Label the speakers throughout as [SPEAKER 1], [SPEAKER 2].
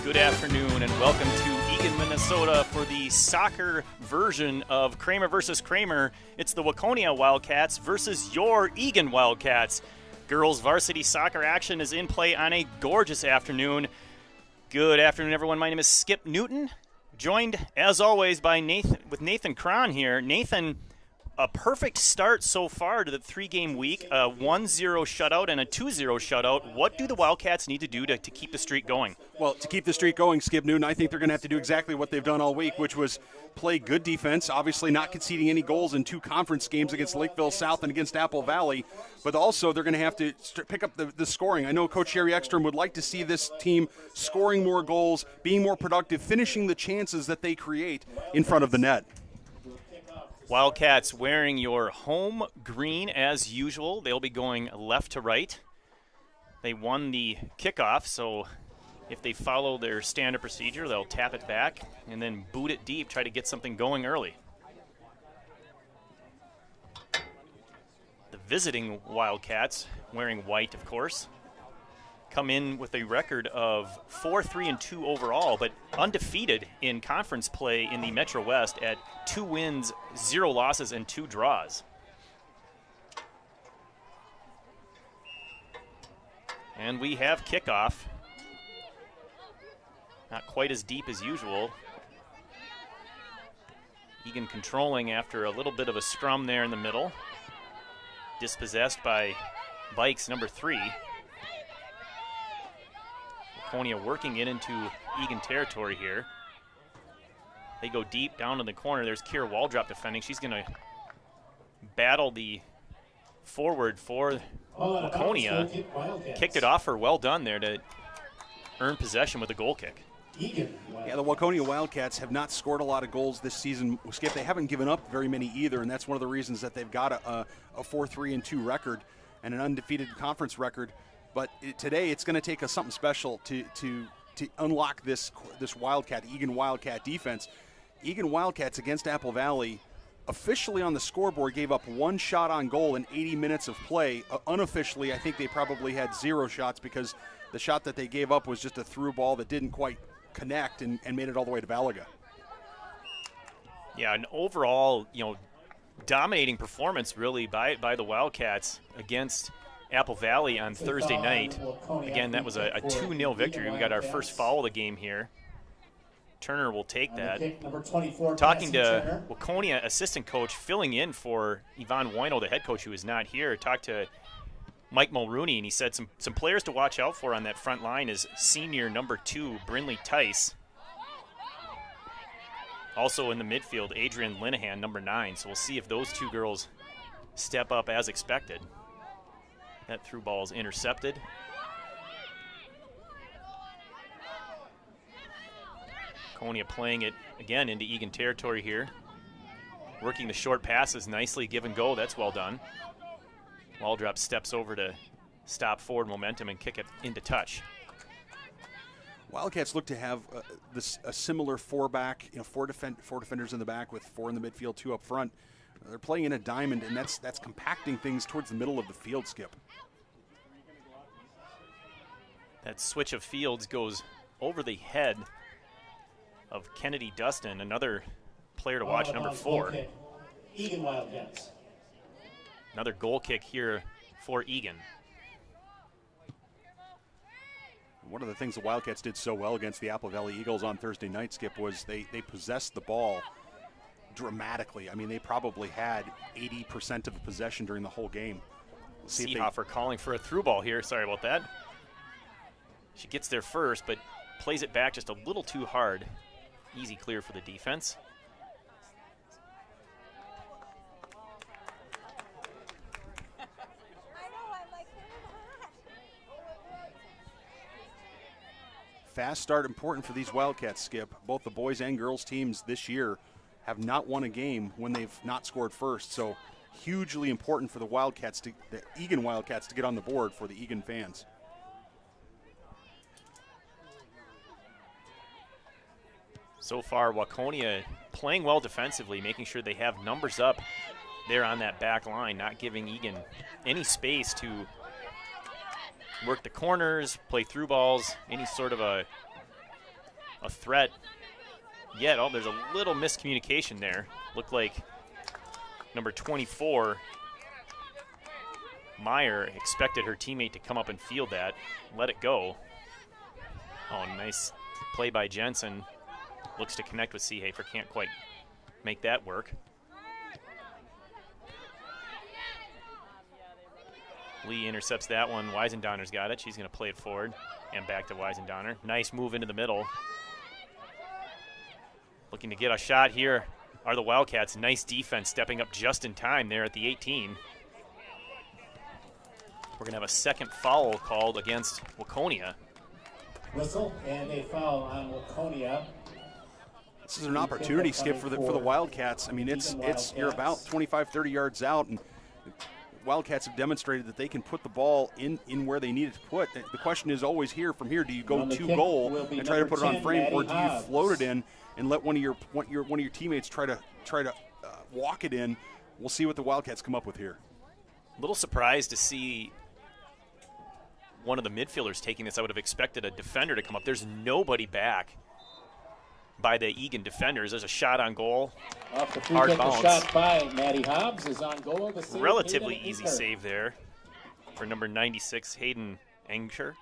[SPEAKER 1] Good afternoon and welcome to Eagan, Minnesota for the soccer version of Kramer versus Kramer. It's the Waconia Wildcats versus your Eagan Wildcats. Girls varsity soccer action is in play on a gorgeous afternoon. Good afternoon, everyone. My name is Skip Newton, joined as always by Nathan Cron here. Nathan, a perfect start so far to the three-game week, a 1-0 shutout and a 2-0 shutout. What do the Wildcats need to do to keep the streak going?
[SPEAKER 2] Well, to keep the streak going, Skip Newton, I think they're going to have to do exactly what they've done all week, which was play good defense, obviously not conceding any goals in two conference games against Lakeville South and against Apple Valley, but also they're going to have to pick up the scoring. I know Coach Sherry Ekstrom would like to see this team scoring more goals, being more productive, finishing the chances that they create in front of the net.
[SPEAKER 1] Wildcats wearing your home green as usual. They'll be going left to right. They won the kickoff, so if they follow their standard procedure, they'll tap it back and then boot it deep, try to get something going early. The visiting Wildcats, wearing white, of course, come in with a record of 4-3-2 overall, but undefeated in conference play in the Metro West at 2 wins, 0 losses, and 2 draws. And we have kickoff. Not quite as deep as usual. Eagan controlling after a little bit of a scrum there in the middle. Dispossessed by Bikes, number 3. Waconia working it into Eagan territory here. They go deep down in the corner. There's Kira Waldrop defending. She's going to battle the forward for Waconia. Kicked it off her. Well done there to earn possession with a goal kick.
[SPEAKER 2] Yeah, the Waconia Wildcats have not scored a lot of goals this season. Skip, they haven't given up very many either, and that's one of the reasons that they've got a 4-3-2 record and an undefeated conference record. But today it's going to take us something special to unlock this Eagan Wildcat defense. Eagan Wildcats against Apple Valley officially on the scoreboard gave up 1 shot on goal in 80 minutes of play. Unofficially, I think they probably had 0 shots because the shot that they gave up was just a through ball that didn't quite connect and made it all the way to Valaga.
[SPEAKER 1] Yeah, an overall, dominating performance really by the Wildcats against Apple Valley on Thursday night. Again, that was a 2-0 victory. We got our first foul of the game here. Turner will take that. Talking to Waconia assistant coach, filling in for Yvonne Wino, the head coach who is not here, talked to Mike Mulrooney, and he said some players to watch out for on that front line is senior number 2, Brinley Tice. Also in the midfield, Adrian Linehan, number 9. So we'll see if those 2 girls step up as expected. That through ball is intercepted. Waconia playing it again into Eagan territory here. Working the short passes nicely, give and go. That's well done. Waldrop steps over to stop forward momentum and kick it into touch.
[SPEAKER 2] Wildcats look to have a similar 4-back, 4 defenders in the back with 4 in the midfield, 2 up front. They're playing in a diamond, and that's compacting things towards the middle of the field, Skip.
[SPEAKER 1] That switch of fields goes over the head of Kennedy Dustin, another player to watch, number 4.
[SPEAKER 3] Eagan Wildcats.
[SPEAKER 1] Another goal kick here for Eagan.
[SPEAKER 2] One of the things the Wildcats did so well against the Apple Valley Eagles on Thursday night, Skip, was they possessed the ball dramatically. I mean, they probably had 80% of the possession during the whole game.
[SPEAKER 1] We'll see Seehofer calling for a through ball here. Sorry about that. She gets there first, but plays it back just a little too hard. Easy clear for the defense.
[SPEAKER 2] Fast start important for these Wildcats, Skip. Both the boys and girls teams this year have not won a game when they've not scored first. So hugely important for the Eagan Wildcats to get on the board for the Eagan fans.
[SPEAKER 1] So far, Waconia playing well defensively, making sure they have numbers up there on that back line, not giving Eagan any space to work the corners, play through balls, any sort of a threat yet. Oh, there's a little miscommunication there. Looked like number 24, Meyer, expected her teammate to come up and field that. Let it go. Oh, nice play by Jensen. Looks to connect with Seehafer, can't quite make that work. Lee intercepts that one. Weisendonner's got it. She's going to play it forward and back to Weisendonner. Nice move into the middle. Looking to get a shot here are the Wildcats. Nice defense, stepping up just in time there at the 18. We're going to have a second foul called against Waconia.
[SPEAKER 3] Whistle and a foul on Waconia.
[SPEAKER 2] This is an opportunity, Skip, for the Wildcats. I mean, it's you're about 25, 30 yards out, and Wildcats have demonstrated that they can put the ball in where they need it to put. The question is always from here, do you go to goal and try to put it on frame, or do you float it in and let one of your teammates try to walk it in? We'll see what the Wildcats come up with here.
[SPEAKER 1] A little surprised to see one of the midfielders taking this. I would have expected a defender to come up. There's nobody back by the Eagan defenders. There's a shot on goal.
[SPEAKER 3] Off the free
[SPEAKER 1] hard
[SPEAKER 3] kick,
[SPEAKER 1] bounce.
[SPEAKER 3] A shot by Maddie Hobbs is on goal.
[SPEAKER 1] Relatively easy save there for number 96, Hayden Engscher.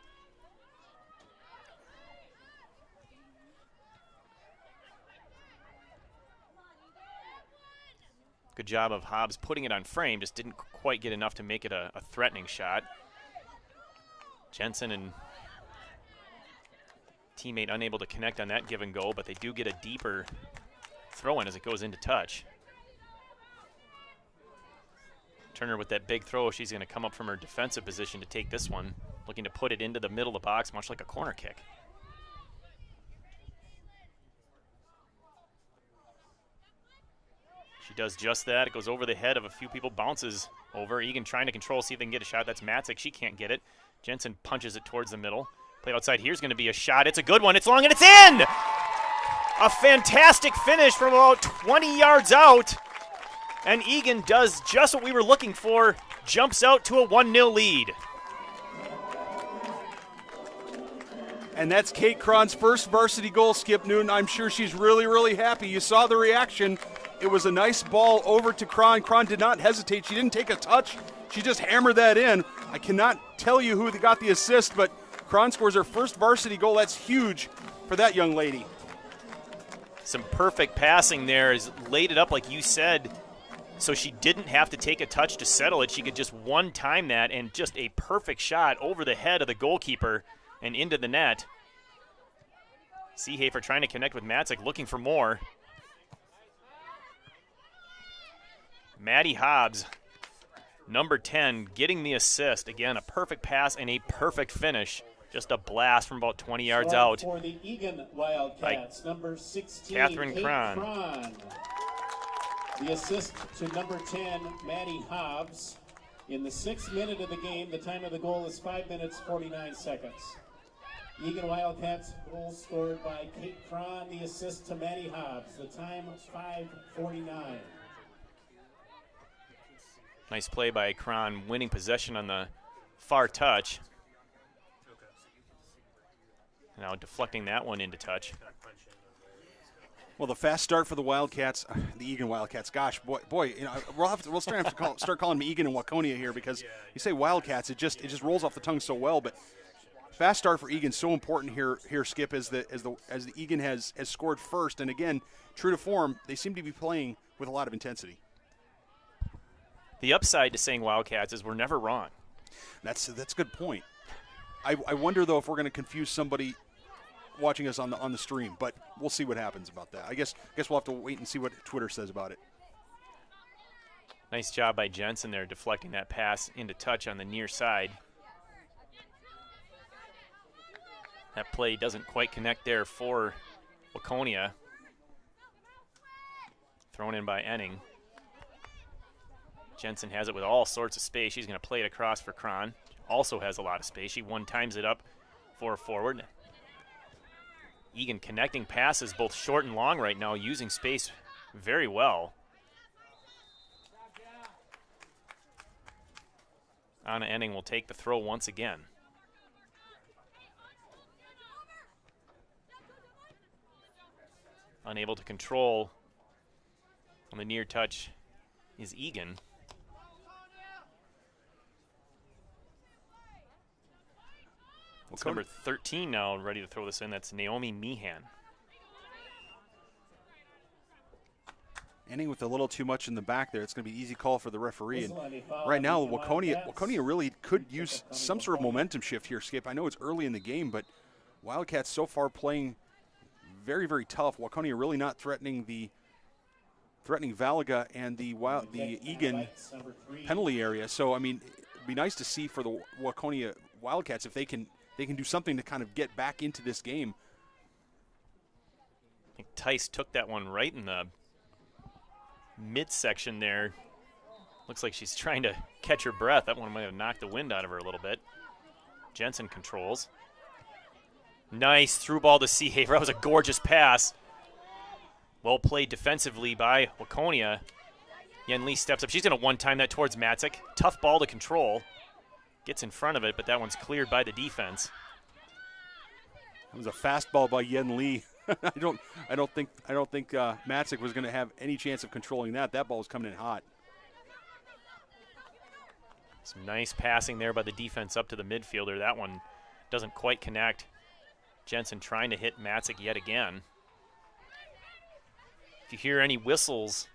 [SPEAKER 1] Good job of Hobbs putting it on frame, just didn't quite get enough to make it a threatening shot. Jensen and teammate unable to connect on that give and go, but they do get a deeper throw in as it goes into touch. Turner with that big throw, she's going to come up from her defensive position to take this one, looking to put it into the middle of the box, much like a corner kick. She does just that. It goes over the head of a few people, bounces over. Eagan trying to control, see if they can get a shot. That's Matzik. She can't get it. Jensen punches it towards the middle. Play outside. Here's going to be a shot. It's a good one. It's long, and it's in! A fantastic finish from about 20 yards out. And Eagan does just what we were looking for. Jumps out to a 1-0 lead.
[SPEAKER 2] And that's Kate Cron's first varsity goal, Skip Newton. I'm sure she's really, really happy. You saw the reaction. It was a nice ball over to Cron. Cron did not hesitate. She didn't take a touch. She just hammered that in. I cannot tell you who got the assist, but Cron scores her first varsity goal. That's huge for that young lady.
[SPEAKER 1] Some perfect passing there. Is laid it up like you said, so she didn't have to take a touch to settle it. She could just one-time that, and just a perfect shot over the head of the goalkeeper and into the net. Seehafer trying to connect with Matzik, looking for more. Maddie Hobbs, number 10, getting the assist. Again, a perfect pass and a perfect finish. Just a blast from about 20 yards out.
[SPEAKER 3] For the Eagan Wildcats, number 16,
[SPEAKER 1] Catherine
[SPEAKER 3] Kate
[SPEAKER 1] Cron.
[SPEAKER 3] The assist to number 10, Maddie Hobbs. In the 6th minute of the game, the time of the goal is 5 minutes, 49 seconds. Eagan Wildcats goal scored by Kate Cron. The assist to Maddie Hobbs. The time 5:49.
[SPEAKER 1] Nice play by Cron, winning possession on the far touch. Now deflecting that one into touch.
[SPEAKER 2] Well, the fast start for the Wildcats, the Eagan Wildcats. Gosh, boy, you know, we'll start calling them Eagan and Waconia here, because you say Wildcats, it just rolls off the tongue so well. But fast start for Eagan so important here, Skip, as the Eagan has scored first, and again, true to form, they seem to be playing with a lot of intensity.
[SPEAKER 1] The upside to saying Wildcats is we're never wrong.
[SPEAKER 2] That's a good point. I wonder though if we're going to confuse somebody watching us on the stream, but we'll see what happens about that. I guess we'll have to wait and see what Twitter says about it.
[SPEAKER 1] Nice job by Jensen there, deflecting that pass into touch on the near side. That play doesn't quite connect there for Waconia. Thrown in by Enning. Jensen has it with all sorts of space. She's going to play it across for Cron. Also has a lot of space. She one-times it up for a forward. Eagan connecting passes both short and long right now, using space very well. Anna Enning will take the throw once again. Unable to control on the near touch is Eagan. It's number 13 now ready to throw this in. That's Naomi Meehan.
[SPEAKER 2] Ending with a little too much in the back there. It's going to be an easy call for the referee. And right now, Waconia really could use some sort of momentum shift here, Skip. I know it's early in the game, but Wildcats so far playing very, very tough. Waconia really not threatening Valaga and the Eagan penalty area. So, I mean, it'd be nice to see for the Waconia Wildcats if they can do something to kind of get back into this game.
[SPEAKER 1] I think Tice took that one right in the midsection there. Looks like she's trying to catch her breath. That one might have knocked the wind out of her a little bit. Jensen controls. Nice through ball to Seehafer. That was a gorgeous pass. Well played defensively by Waconia. Yen Lee steps up. She's going to one-time that towards Matzik. Tough ball to control. Gets in front of it, but that one's cleared by the defense.
[SPEAKER 2] It was a fastball by Yen Lee. I don't think Matzik was going to have any chance of controlling that. That ball was coming in hot.
[SPEAKER 1] Some nice passing there by the defense up to the midfielder. That one doesn't quite connect. Jensen trying to hit Matzik yet again. If you hear any whistles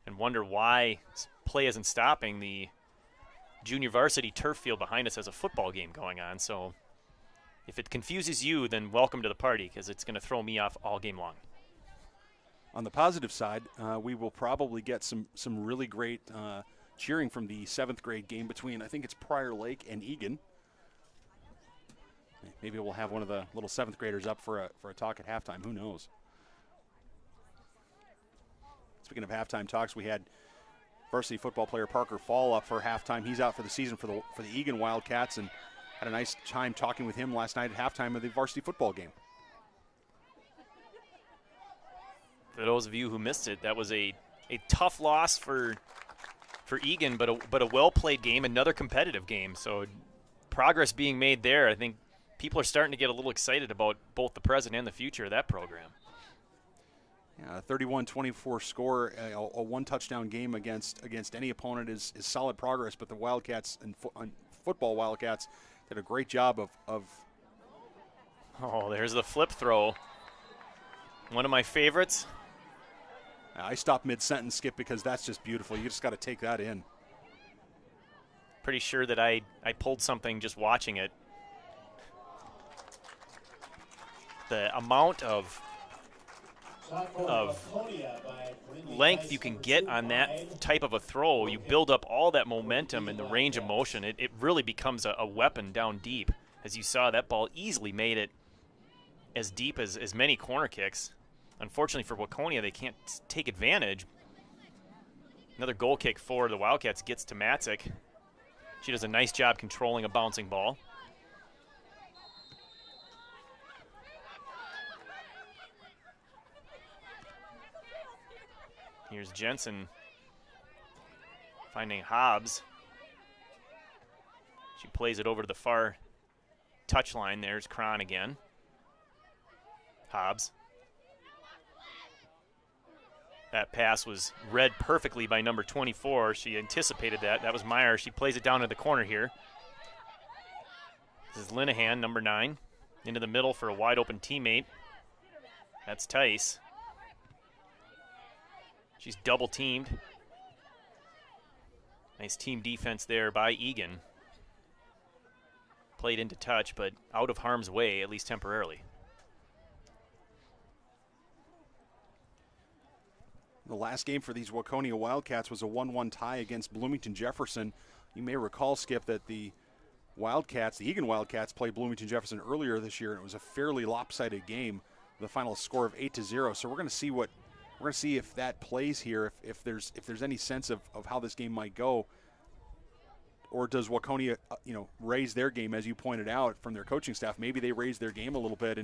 [SPEAKER 1] and wonder why play isn't stopping. The junior varsity turf field behind us has a football game going on, so if it confuses you, then welcome to the party, because it's going to throw me off all game long.
[SPEAKER 2] On the positive side, we will probably get some really great cheering from the 7th grade game between, I think it's Prior Lake and Eagan. Maybe we'll have one of the little 7th graders up for a talk at halftime. Who knows? Speaking of halftime talks, we had varsity football player Parker Fall up for halftime. He's out for the season for the Eagan Wildcats, and had a nice time talking with him last night at halftime of the varsity football game.
[SPEAKER 1] For those of you who missed it, that was a tough loss for Eagan, but a well-played game, another competitive game. So progress being made there. I think people are starting to get a little excited about both the present and the future of that program.
[SPEAKER 2] Yeah, a 31-24 score, a one-touchdown game against any opponent is solid progress, but the Wildcats and football Wildcats did a great job of.
[SPEAKER 1] Oh, there's the flip throw. One of my favorites.
[SPEAKER 2] I stopped mid-sentence, Skip, because that's just beautiful. You just got to take that in.
[SPEAKER 1] Pretty sure that I pulled something just watching it. The amount of length you can get on that type of a throw, you build up all that momentum and the range of motion. It really becomes a weapon down deep. As you saw, that ball easily made it as deep as many corner kicks. Unfortunately for Waconia, they can't take advantage. Another goal kick for the Wildcats gets to Matzik. She does a nice job controlling a bouncing ball. Here's Jensen finding Hobbs. She plays it over to the far touchline. There's Cron again. Hobbs. That pass was read perfectly by number 24. She anticipated that. That was Meyer. She plays it down to the corner here. This is Linehan, number 9. Into the middle for a wide open teammate. That's Tice. She's double teamed. Nice team defense there by Eagan. Played into touch, but out of harm's way, at least temporarily.
[SPEAKER 2] The last game for these Waconia Wildcats was a 1-1 tie against Bloomington Jefferson. You may recall, Skip, that the Eagan Wildcats played Bloomington Jefferson earlier this year, and it was a fairly lopsided game with a final score of 8-0. So we're going to see if that plays here, if there's any sense of how this game might go, or does Waconia raise their game, as you pointed out from their coaching staff. Maybe they raise their game a little bit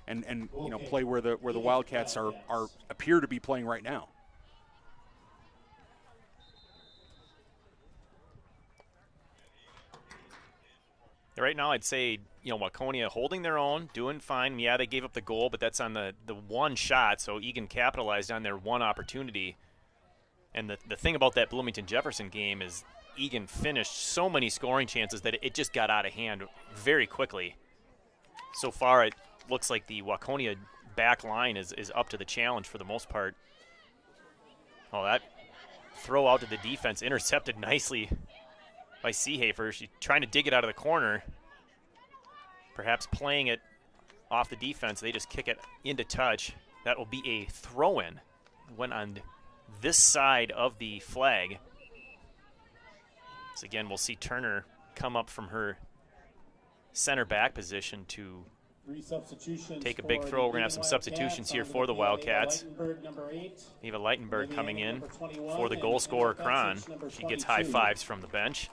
[SPEAKER 2] and play where the Wildcats appear to be playing right now.
[SPEAKER 1] Right now, I'd say, Waconia holding their own, doing fine. Yeah, they gave up the goal, but that's on the one shot, so Eagan capitalized on their one opportunity. And the thing about that Bloomington Jefferson game is Eagan finished so many scoring chances that it just got out of hand very quickly. So far, it looks like the Waconia back line is up to the challenge for the most part. Oh, that throw out to the defense, intercepted nicely by Seehafer. She's trying to dig it out of the corner. Perhaps playing it off the defense. They just kick it into touch. That will be a throw-in. Went on this side of the flag. So again, we'll see Turner come up from her center back position to take a big throw. We're going to have some substitutions here for the Wildcats. Eva Leitenberg coming in for the goal scorer, Cron. She gets high fives from the bench.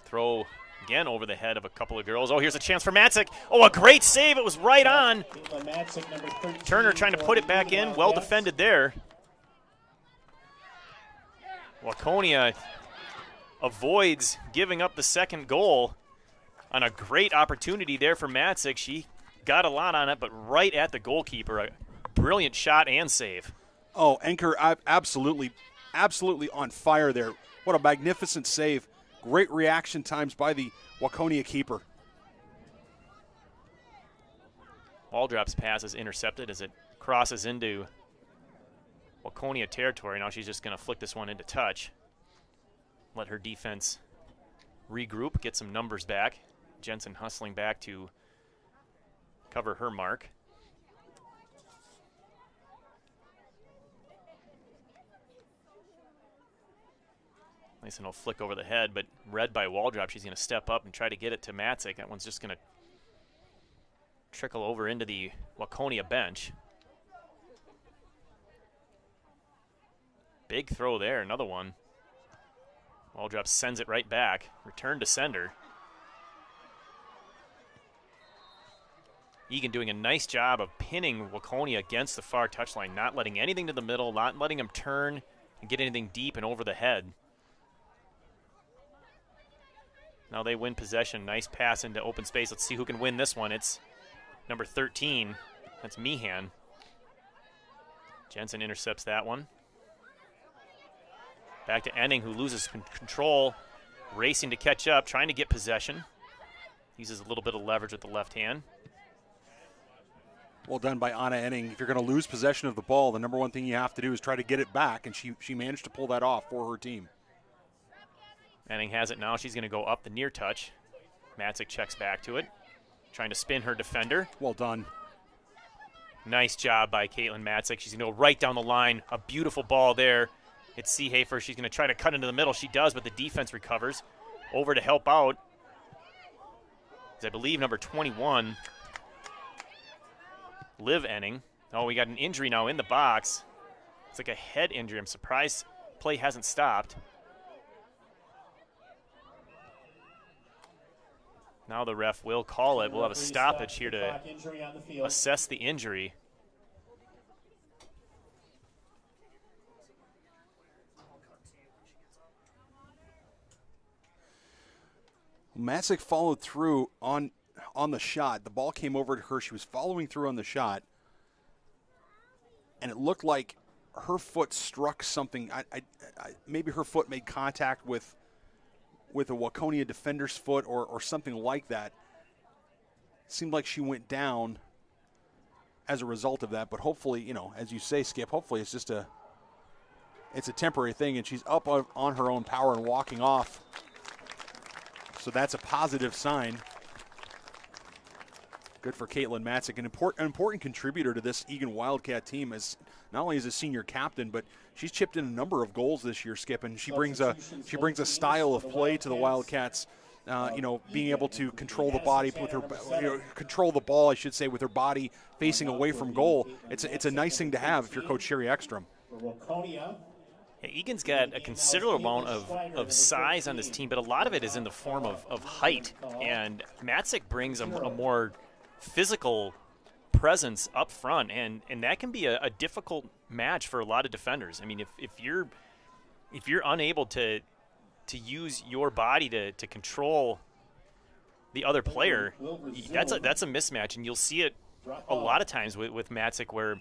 [SPEAKER 1] Throw again over the head of a couple of girls. Oh, here's a chance for Matzik. Oh, a great save. It was right on. Turner trying to put it back in. Well defended there. Waconia avoids giving up the second goal on a great opportunity there for Matzik. She got a lot on it, but right at the goalkeeper. A brilliant shot and save.
[SPEAKER 2] Oh, Anchor, absolutely on fire there. What a magnificent save. Great reaction times by the Waconia keeper.
[SPEAKER 1] Waldrop's pass is intercepted as it crosses into Waconia territory. Now she's just going to flick this one into touch. Let her defense regroup, get some numbers back. Jensen hustling back to cover her mark. Nice little flick over the head, but read by Waldrop. She's going to step up and try to get it to Matzik. That one's just going to trickle over into the Waconia bench. Big throw there, another one. Waldrop sends it right back. Return to sender. Eagan doing a nice job of pinning Waconia against the far touchline, not letting anything to the middle, not letting him turn and get anything deep and over the head. Now they win possession. Nice pass into open space. Let's see who can win this one. It's number 13. That's Meehan. Jensen intercepts that one. Back to Enning, who loses control. Racing to catch up, trying to get possession. Uses a little bit of leverage with the left hand.
[SPEAKER 2] Well done by Anna Enning. If you're going to lose possession of the ball, the number one thing you have to do is try to get it back, and she managed to pull that off for her team.
[SPEAKER 1] Enning has it now. She's going to go up the near touch. Matzik checks back to it, trying to spin her defender.
[SPEAKER 2] Well done.
[SPEAKER 1] Nice job by Caitlin Matzik. She's going to go right down the line. A beautiful ball there. It's Seehafer. She's going to try to cut into the middle. She does, but the defense recovers. Over to help out is, I believe, number 21, Liv Enning. Oh, we got an injury now in the box. It's like a head injury. I'm surprised play hasn't stopped. Now the ref will call it. We'll have a stoppage here to assess the injury.
[SPEAKER 2] Matzik followed through on the shot. The ball came over to her. She was following through on the shot, and it looked like her foot struck something. Maybe her foot made contact with a Waconia defender's foot or something like that. Seemed like she went down as a result of that, but hopefully, as you say, Skip, hopefully it's just a temporary thing, and she's up on her own power and walking off. So that's a positive sign. Good for Caitlin Matzik, an important contributor to this Eagan Wildcat team, as not only as a senior captain, but she's chipped in a number of goals this year, Skip, and she brings a style of play to the Wildcats. Being able to control the body with her, control the ball, I should say, with her body facing away from goal. It's a nice thing to have if you're Coach Sherry Ekstrom.
[SPEAKER 1] Yeah, Eagan's got a considerable amount of size on this team, but a lot of it is in the form of height. And Matzik brings a more physical presence up front, and that can be a difficult match for a lot of defenders. I mean, if you're unable to use your body to control the other player, that's a mismatch, and you'll see it a lot of times with Matzik where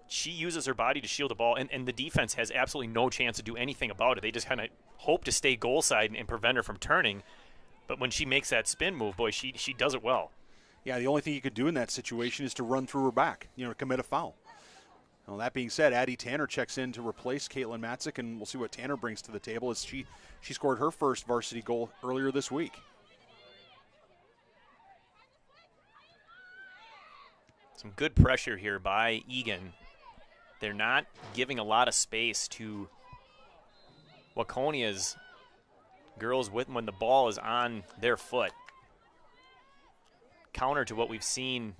[SPEAKER 1] she uses her body to shield the ball, and the defense has absolutely no chance to do anything about it. They just kind of hope to stay goal side and prevent her from turning. But when she makes that spin move, boy, she does it well.
[SPEAKER 2] Yeah, the only thing you could do in that situation is to run through her back, commit a foul. Well, that being said, Addie Tanner checks in to replace Caitlin Matzik, and we'll see what Tanner brings to the table as she scored her first varsity goal earlier this week.
[SPEAKER 1] Some good pressure here by Eagan. They're not giving a lot of space to Waconia's girls when the ball is on their foot. Counter to what we've seen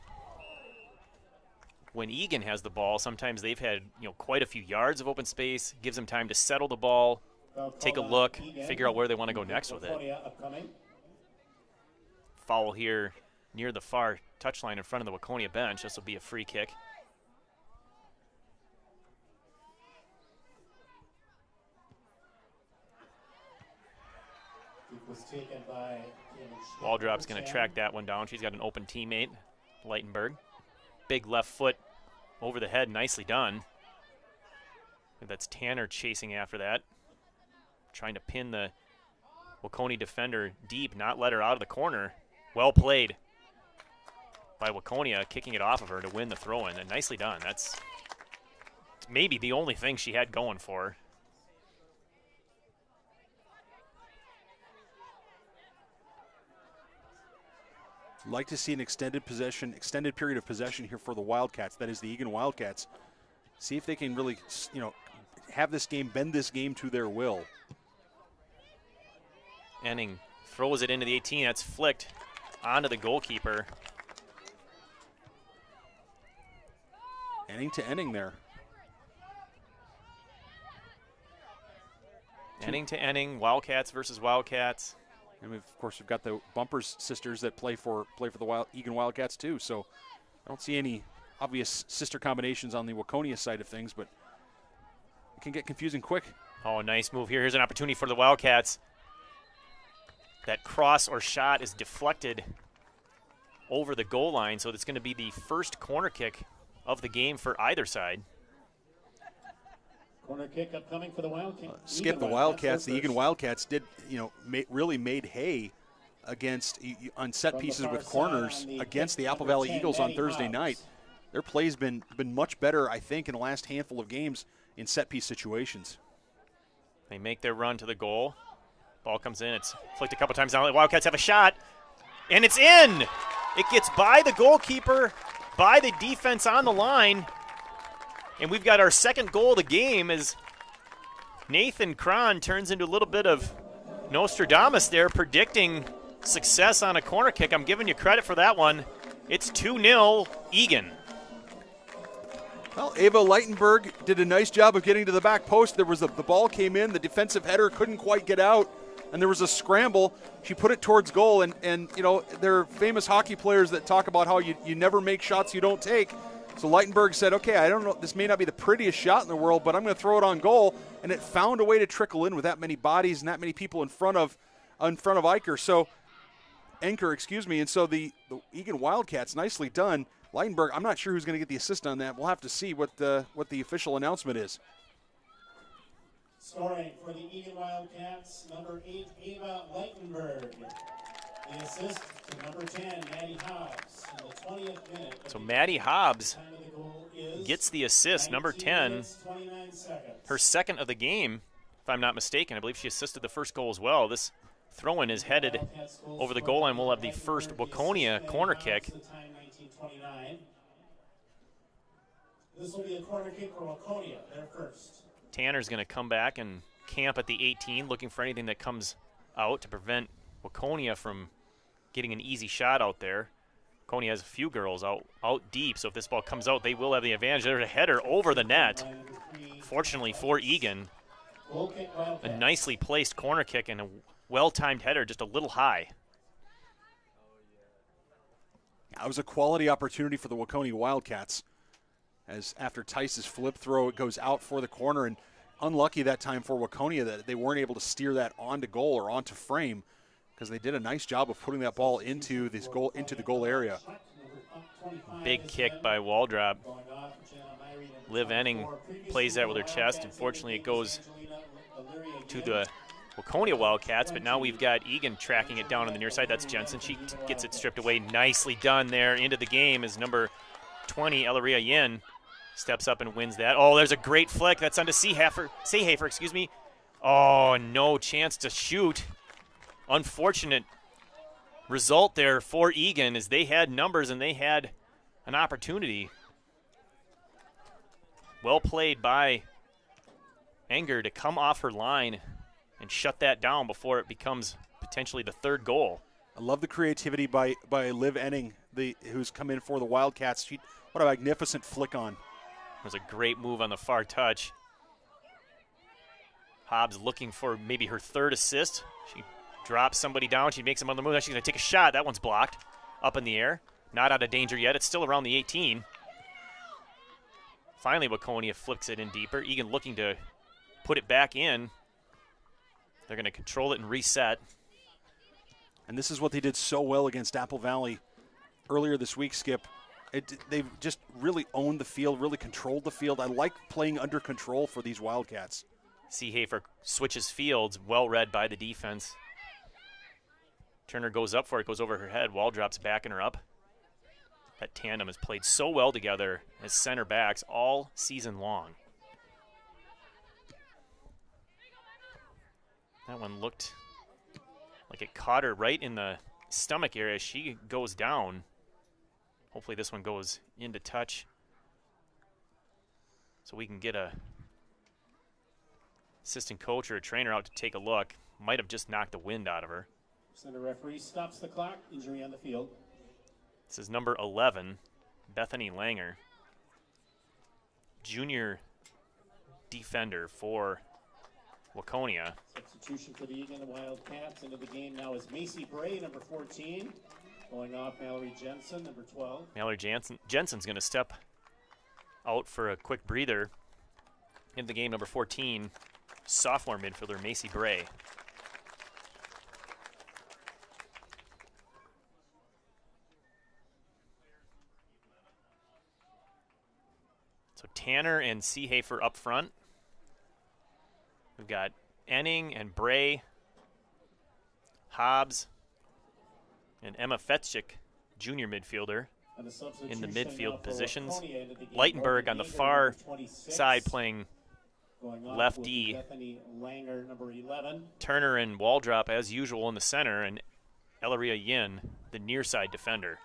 [SPEAKER 1] when Eagan has the ball. Sometimes they've had quite a few yards of open space, gives them time to settle the ball, take a look, figure out where they want to go next with it. Foul here near the far touchline in front of the Waconia bench. This will be a free kick. Waldrop's going to track that one down. She's got an open teammate, Leitenberg. Big left foot over the head, nicely done. That's Tanner chasing after that. Trying to pin the Waconia defender deep, not let her out of the corner. Well played. by Waconia, kicking it off of her to win the throw-in, and nicely done. That's maybe the only thing she had going for her.
[SPEAKER 2] Like to see an extended period of possession here for the Wildcats. That is the Eagan Wildcats. See if they can really, have this game, bend this game to their will.
[SPEAKER 1] Enning throws it into the 18. That's flicked onto the goalkeeper.
[SPEAKER 2] Enning to Enning there.
[SPEAKER 1] Enning to Enning, Wildcats versus Wildcats.
[SPEAKER 2] And of course, we've got the Bumpers sisters that play for the Eagan Wildcats too. So I don't see any obvious sister combinations on the Waconia side of things, but it can get confusing quick.
[SPEAKER 1] Oh, nice move here. Here's an opportunity for the Wildcats. That cross or shot is deflected over the goal line, so it's going to be the first corner kick of the game for either side.
[SPEAKER 3] Corner kick upcoming for the Wildcats.
[SPEAKER 2] Skip the Wildcats. The Eagan Wildcats did, really made hay on set pieces with corners against the Apple Valley Eagles on Thursday night. Their play's been much better, I think, in the last handful of games in set piece situations.
[SPEAKER 1] They make their run to the goal. Ball comes in. It's flicked a couple times down. The Wildcats have a shot, and it's in. It gets by the goalkeeper, by the defense on the line. And we've got our second goal of the game as Nathan Cron turns into a little bit of Nostradamus there, predicting success on a corner kick. I'm giving you credit for that one. It's 2-0 Eagan.
[SPEAKER 2] Well, Ava Leitenberg did a nice job of getting to the back post. The ball came in, the defensive header couldn't quite get out, and there was a scramble. She put it towards goal, and there are famous hockey players that talk about how you never make shots you don't take. So Leitenberg said, okay, I don't know, this may not be the prettiest shot in the world, but I'm going to throw it on goal, and it found a way to trickle in with that many bodies and that many people in front of Anker. So and so the Eagan Wildcats, nicely done. Leitenberg, I'm not sure who's going to get the assist on that. We'll have to see what the official announcement is.
[SPEAKER 3] Scoring for the Eagan Wildcats, number 8, Ava Leitenberg. The assist to number 10, Maddie Hobbs, in the 20th minute.
[SPEAKER 1] So Maddie Hobbs gets the assist, number 10, her second of the game, if I'm not mistaken. I believe she assisted the first goal as well. This throw-in is headed over the goal line. We'll have the first Waconia corner kick.
[SPEAKER 3] This will be a corner kick for Waconia, their first.
[SPEAKER 1] Tanner's going to come back and camp at the 18, looking for anything that comes out to prevent Waconia from getting an easy shot out there. Waconia has a few girls out deep, so if this ball comes out, they will have the advantage. There's a header over the net. Fortunately for Eagan, a nicely placed corner kick and a well-timed header, just a little high.
[SPEAKER 2] That was a quality opportunity for the Waconia Wildcats, as after Tice's flip throw, it goes out for the corner, and unlucky that time for Waconia that they weren't able to steer that onto goal or onto frame, because they did a nice job of putting that ball into the goal area.
[SPEAKER 1] Big kick by Waldrop. Liv Enning plays that with her chest. Unfortunately, it goes to the Waconia Wildcats, but now we've got Eagan tracking it down on the near side. That's Jensen. She gets it stripped away. Nicely done there. Into the game is number 20, Elaria Yin. Steps up and wins that. Oh, there's a great flick. That's onto Seehafer, excuse me. Oh, no chance to shoot. Unfortunate result there for Eagan, as they had numbers and they had an opportunity. Well played by Enger to come off her line and shut that down before it becomes potentially the third goal.
[SPEAKER 2] I love the creativity by Liv Enning, who's come in for the Wildcats. What a magnificent flick on.
[SPEAKER 1] It was a great move on the far touch. Hobbs looking for maybe her third assist. She drops somebody down. She makes some other move. Now she's going to take a shot. That one's blocked. Up in the air. Not out of danger yet. It's still around the 18. Finally, Waconia flips it in deeper. Eagan looking to put it back in. They're going to control it and reset.
[SPEAKER 2] And this is what they did so well against Apple Valley earlier this week, Skip. They've just really owned the field, really controlled the field. I like playing under control for these Wildcats.
[SPEAKER 1] Seehafer switches fields, well read by the defense. Turner goes up for it, goes over her head. Waldrop's backing her up. That tandem has played so well together as center backs all season long. That one looked like it caught her right in the stomach area. She goes down. Hopefully this one goes into touch so we can get a assistant coach or a trainer out to take a look. Might have just knocked the wind out of her.
[SPEAKER 3] Center referee stops the clock. Injury on the field.
[SPEAKER 1] This is number 11, Bethany Langer, junior defender for Waconia.
[SPEAKER 3] Substitution for the Eagan Wildcats. Into the game now is Macy Bray, number 14. Going off, Mallory Jensen, number 12.
[SPEAKER 1] Mallory Jensen's going to step out for a quick breather. In the game, number 14, sophomore midfielder Macy Bray. So Tanner and Seehafer up front. We've got Enning and Bray, Hobbs, and Emma Fetzchik, junior midfielder, in the midfield positions. Leitenberg on the far side playing left D. Turner and Waldrop as usual in the center, and Elaria Yin, the near side defender.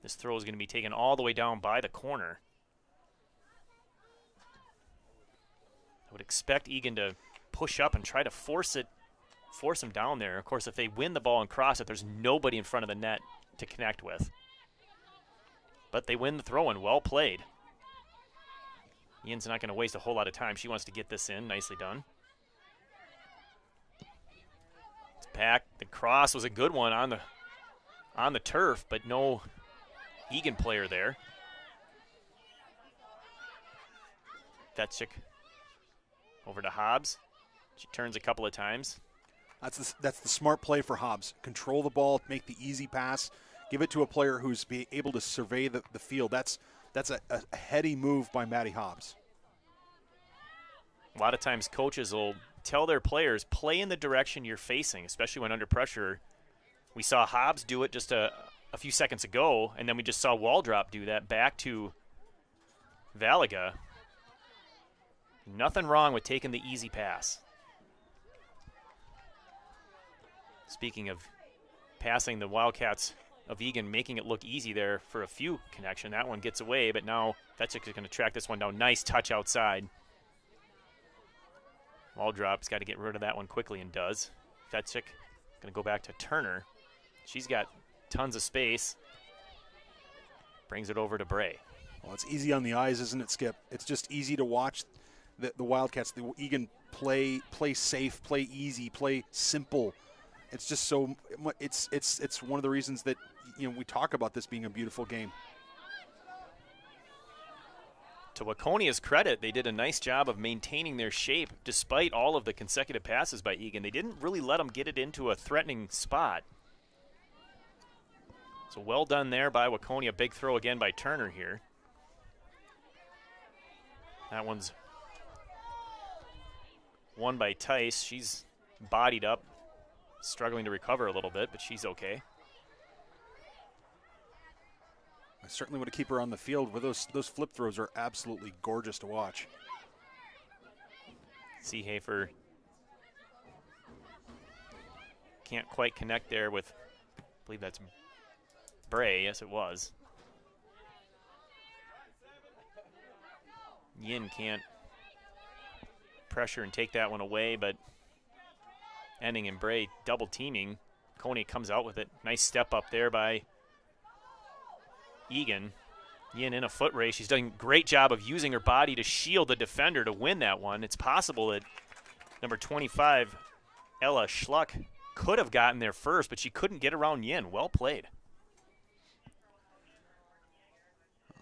[SPEAKER 1] This throw is going to be taken all the way down by the corner. I would expect Eagan to push up and try to force him down there. Of course, if they win the ball and cross it, there's nobody in front of the net to connect with. But they win the throw and well played. Ian's not going to waste a whole lot of time. She wants to get this in. Nicely done. It's back. The cross was a good one on the turf, but no Eagan player there. Fetzchik over to Hobbs. She turns a couple of times.
[SPEAKER 2] That's the smart play for Hobbs. Control the ball, make the easy pass, give it to a player who's be able to survey the field. That's a heady move by Maddie Hobbs.
[SPEAKER 1] A lot of times coaches will tell their players, play in the direction you're facing, especially when under pressure. We saw Hobbs do it just a few seconds ago, and then we just saw Waldrop do that back to Valaga. Nothing wrong with taking the easy pass. Speaking of passing, the Wildcats of Eagan making it look easy there for a few connection. That one gets away, but now Fetzchik is going to track this one down. Nice touch outside. Waldrop's got to get rid of that one quickly and does. Fetzchik going to go back to Turner. She's got tons of space. Brings it over to Bray.
[SPEAKER 2] Well, it's easy on the eyes, isn't it, Skip? It's just easy to watch the Wildcats, the Eagan play safe, play easy, play simple. It's just so it's one of the reasons that we talk about this being a beautiful game.
[SPEAKER 1] To Waconia's credit, they did a nice job of maintaining their shape despite all of the consecutive passes by Eagan. They didn't really let them get it into a threatening spot. So well done there by Waconia. Big throw again by Turner here. That one's won by Tice. She's bodied up, struggling to recover a little bit, but she's okay.
[SPEAKER 2] I certainly want to keep her on the field, where those flip throws are absolutely gorgeous to watch.
[SPEAKER 1] Seehafer can't quite connect there with, I believe that's Bray. Yes, it was. Yin can't pressure and take that one away, but Enning and Bray double teaming. Coney comes out with it. Nice step up there by Eagan. Yin in a foot race. She's done a great job of using her body to shield the defender to win that one. It's possible that number 25, Ella Schluck, could have gotten there first, but she couldn't get around Yin. Well played.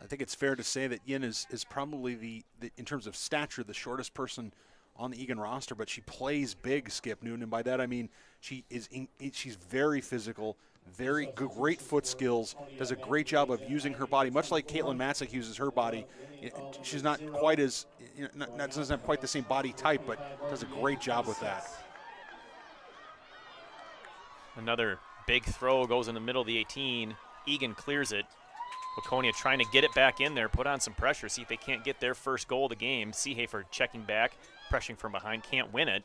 [SPEAKER 2] I think it's fair to say that Yin is probably the in terms of stature, the shortest person on the Eagan roster, but she plays big, Skip Newton, and by that I mean she's very physical, very good, great foot skills, does a great job of using her body, much like Caitlin Matzik uses her body. She's not quite as, doesn't have quite the same body type, but does a great job with that.
[SPEAKER 1] Another big throw goes in the middle of the 18. Eagan clears it. Waconia trying to get it back in there, put on some pressure, see if they can't get their first goal of the game. Seehafer checking back, pressuring from behind, can't win it.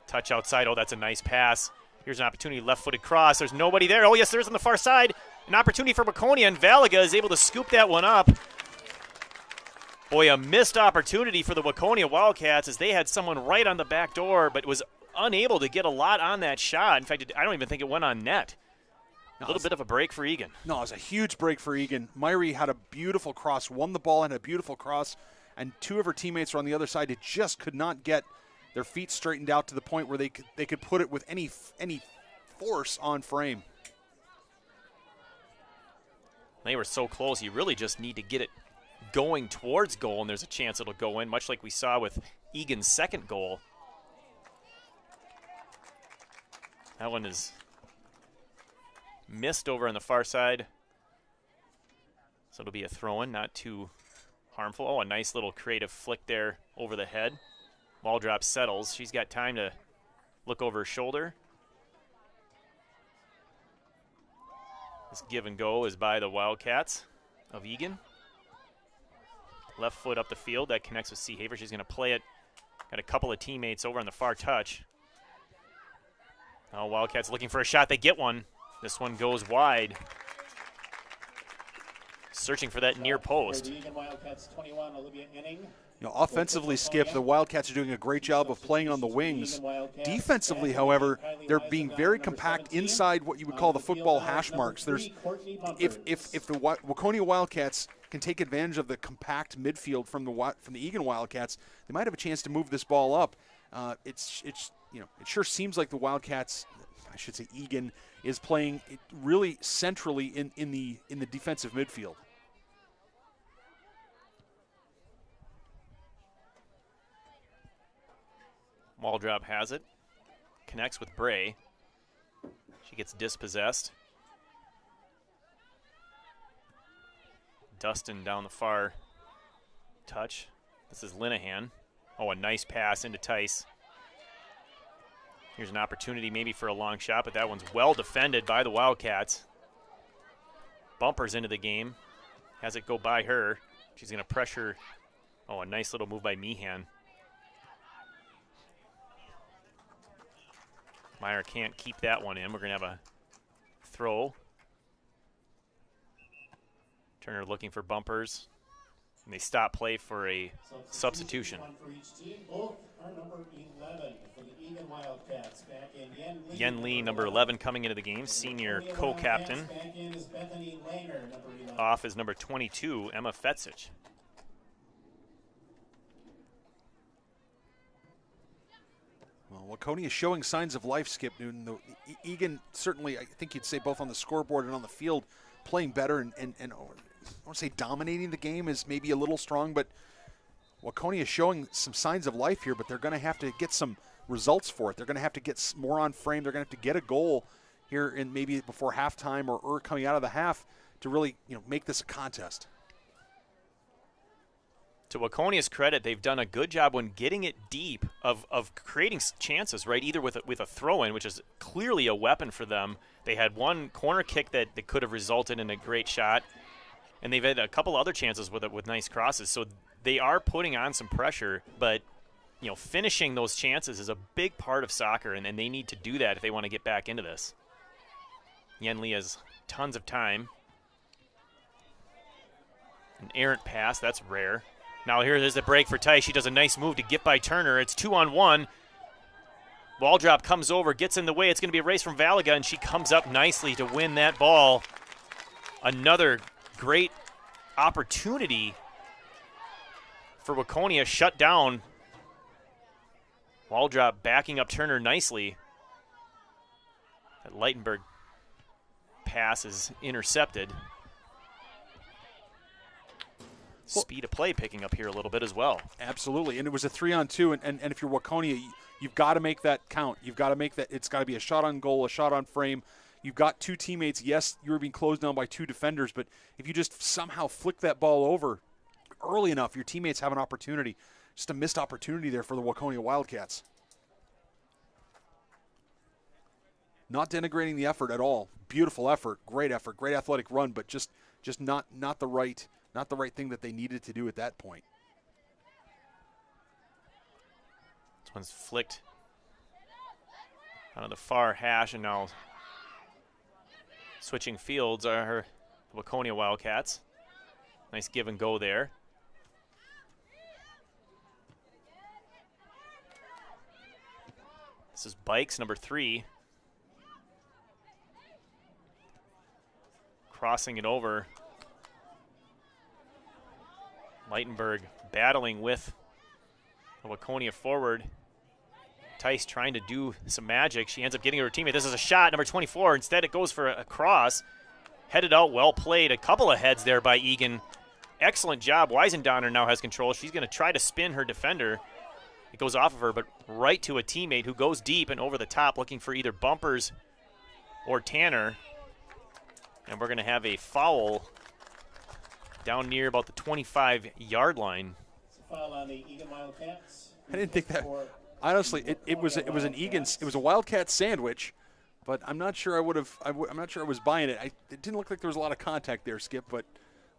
[SPEAKER 1] Touch outside, oh, that's a nice pass. Here's an opportunity, left-footed cross. There's nobody there. Oh, yes, there's on the far side. An opportunity for Waconia, and Valaga is able to scoop that one up. Boy, a missed opportunity for the Waconia Wildcats as they had someone right on the back door, but was unable to get a lot on that shot. In fact, I don't even think it went on net. A little bit of a break for Eagan.
[SPEAKER 2] No, it was a huge break for Eagan. Myrie had a beautiful cross, won the ball and a beautiful cross, and two of her teammates were on the other side. It just could not get their feet straightened out to the point where they could put it with any force on frame.
[SPEAKER 1] They were so close. You really just need to get it going towards goal, and there's a chance it'll go in, much like we saw with Eagan's second goal. That one is missed over on the far side. So it'll be a throw-in, not too harmful. Oh, a nice little creative flick there over the head. Ball drop settles. She's got time to look over her shoulder. This give and go is by the Wildcats of Eagan. Left foot up the field. That connects with Seehafer. She's going to play it. Got a couple of teammates over on the far touch. Oh, Wildcats looking for a shot. They get one. This one goes wide. Searching for that near post.
[SPEAKER 2] Offensively, Skip, the Wildcats are doing a great job of playing on the wings. Defensively, however, they're being very compact inside what you would call the football hash marks. There's, if the Waconia Wildcats can take advantage of the compact midfield from the Eagan Wildcats, they might have a chance to move this ball up. It sure seems like the Wildcats, I should say Eagan, is playing really centrally in the defensive midfield.
[SPEAKER 1] Waldrop has it. Connects with Bray. She gets dispossessed. Dustin down the far touch. This is Linehan. Oh, a nice pass into Tice. Here's an opportunity maybe for a long shot, but that one's well defended by the Wildcats. Bumpers into the game. Has it go by her. She's going to pressure. Oh, a nice little move by Meehan. Meyer can't keep that one in. We're going to have a throw. Turner looking for bumpers. And they stop play for a substitution. Yen Lee, number 11, coming into the game, senior co-captain. Off is number 22, Emma Fetzich.
[SPEAKER 2] Well, Waconia is showing signs of life, Skip Newton. Eagan certainly, I think you'd say both on the scoreboard and on the field, playing better and I want to say dominating the game is maybe a little strong, but Waconia is showing some signs of life here, but they're going to have to get some results for it. They're going to have to get more on frame. They're going to have to get a goal here in maybe before halftime or coming out of the half to really make this a contest.
[SPEAKER 1] To Waconia's credit, they've done a good job when getting it deep of creating chances, right? Either with a throw-in, which is clearly a weapon for them. They had one corner kick that could have resulted in a great shot, and they've had a couple other chances with nice crosses. So they are putting on some pressure, but finishing those chances is a big part of soccer, and they need to do that if they want to get back into this. Yen Lee has tons of time. An errant pass, that's rare. Now here's a break for Tice. She does a nice move to get by Turner. It's 2-on-1. Waldrop comes over, gets in the way. It's going to be a race from Valaga, and she comes up nicely to win that ball. Another great opportunity for Waconia, shut down. Waldrop backing up Turner nicely. That Leitenberg pass is intercepted. Speed of play picking up here a little bit as well.
[SPEAKER 2] Absolutely, and it was a 3-on-2, and if you're Waconia, you've got to make that count. You've got to make that. It's got to be a shot on goal, a shot on frame. You've got two teammates. Yes, you were being closed down by two defenders, but if you just somehow flick that ball over early enough, your teammates have an opportunity. Just a missed opportunity there for the Waconia Wildcats. Not denigrating the effort at all. Beautiful effort, great athletic run, but just not the right thing that they needed to do at that point.
[SPEAKER 1] This one's flicked onto the far hash, and now switching fields are the Waconia Wildcats. Nice give and go there. This is Bikes, number 3. Crossing it over. Leitenberg battling with the Waconia forward. Tice trying to do some magic. She ends up getting her teammate. This is a shot, number 24. Instead, it goes for a cross. Headed out, well played. A couple of heads there by Eagan. Excellent job. Weisendonner now has control. She's going to try to spin her defender. It goes off of her, but right to a teammate who goes deep and over the top, looking for either bumpers or Tanner. And we're going to have a foul down near about the 25-yard line.
[SPEAKER 3] Foul on the Eagan Wildcats.
[SPEAKER 2] I didn't think that. Honestly, it was an Eagan. It was a Wildcat sandwich, but I'm not sure I'm not sure I was buying it. It didn't look like there was a lot of contact there, Skip. But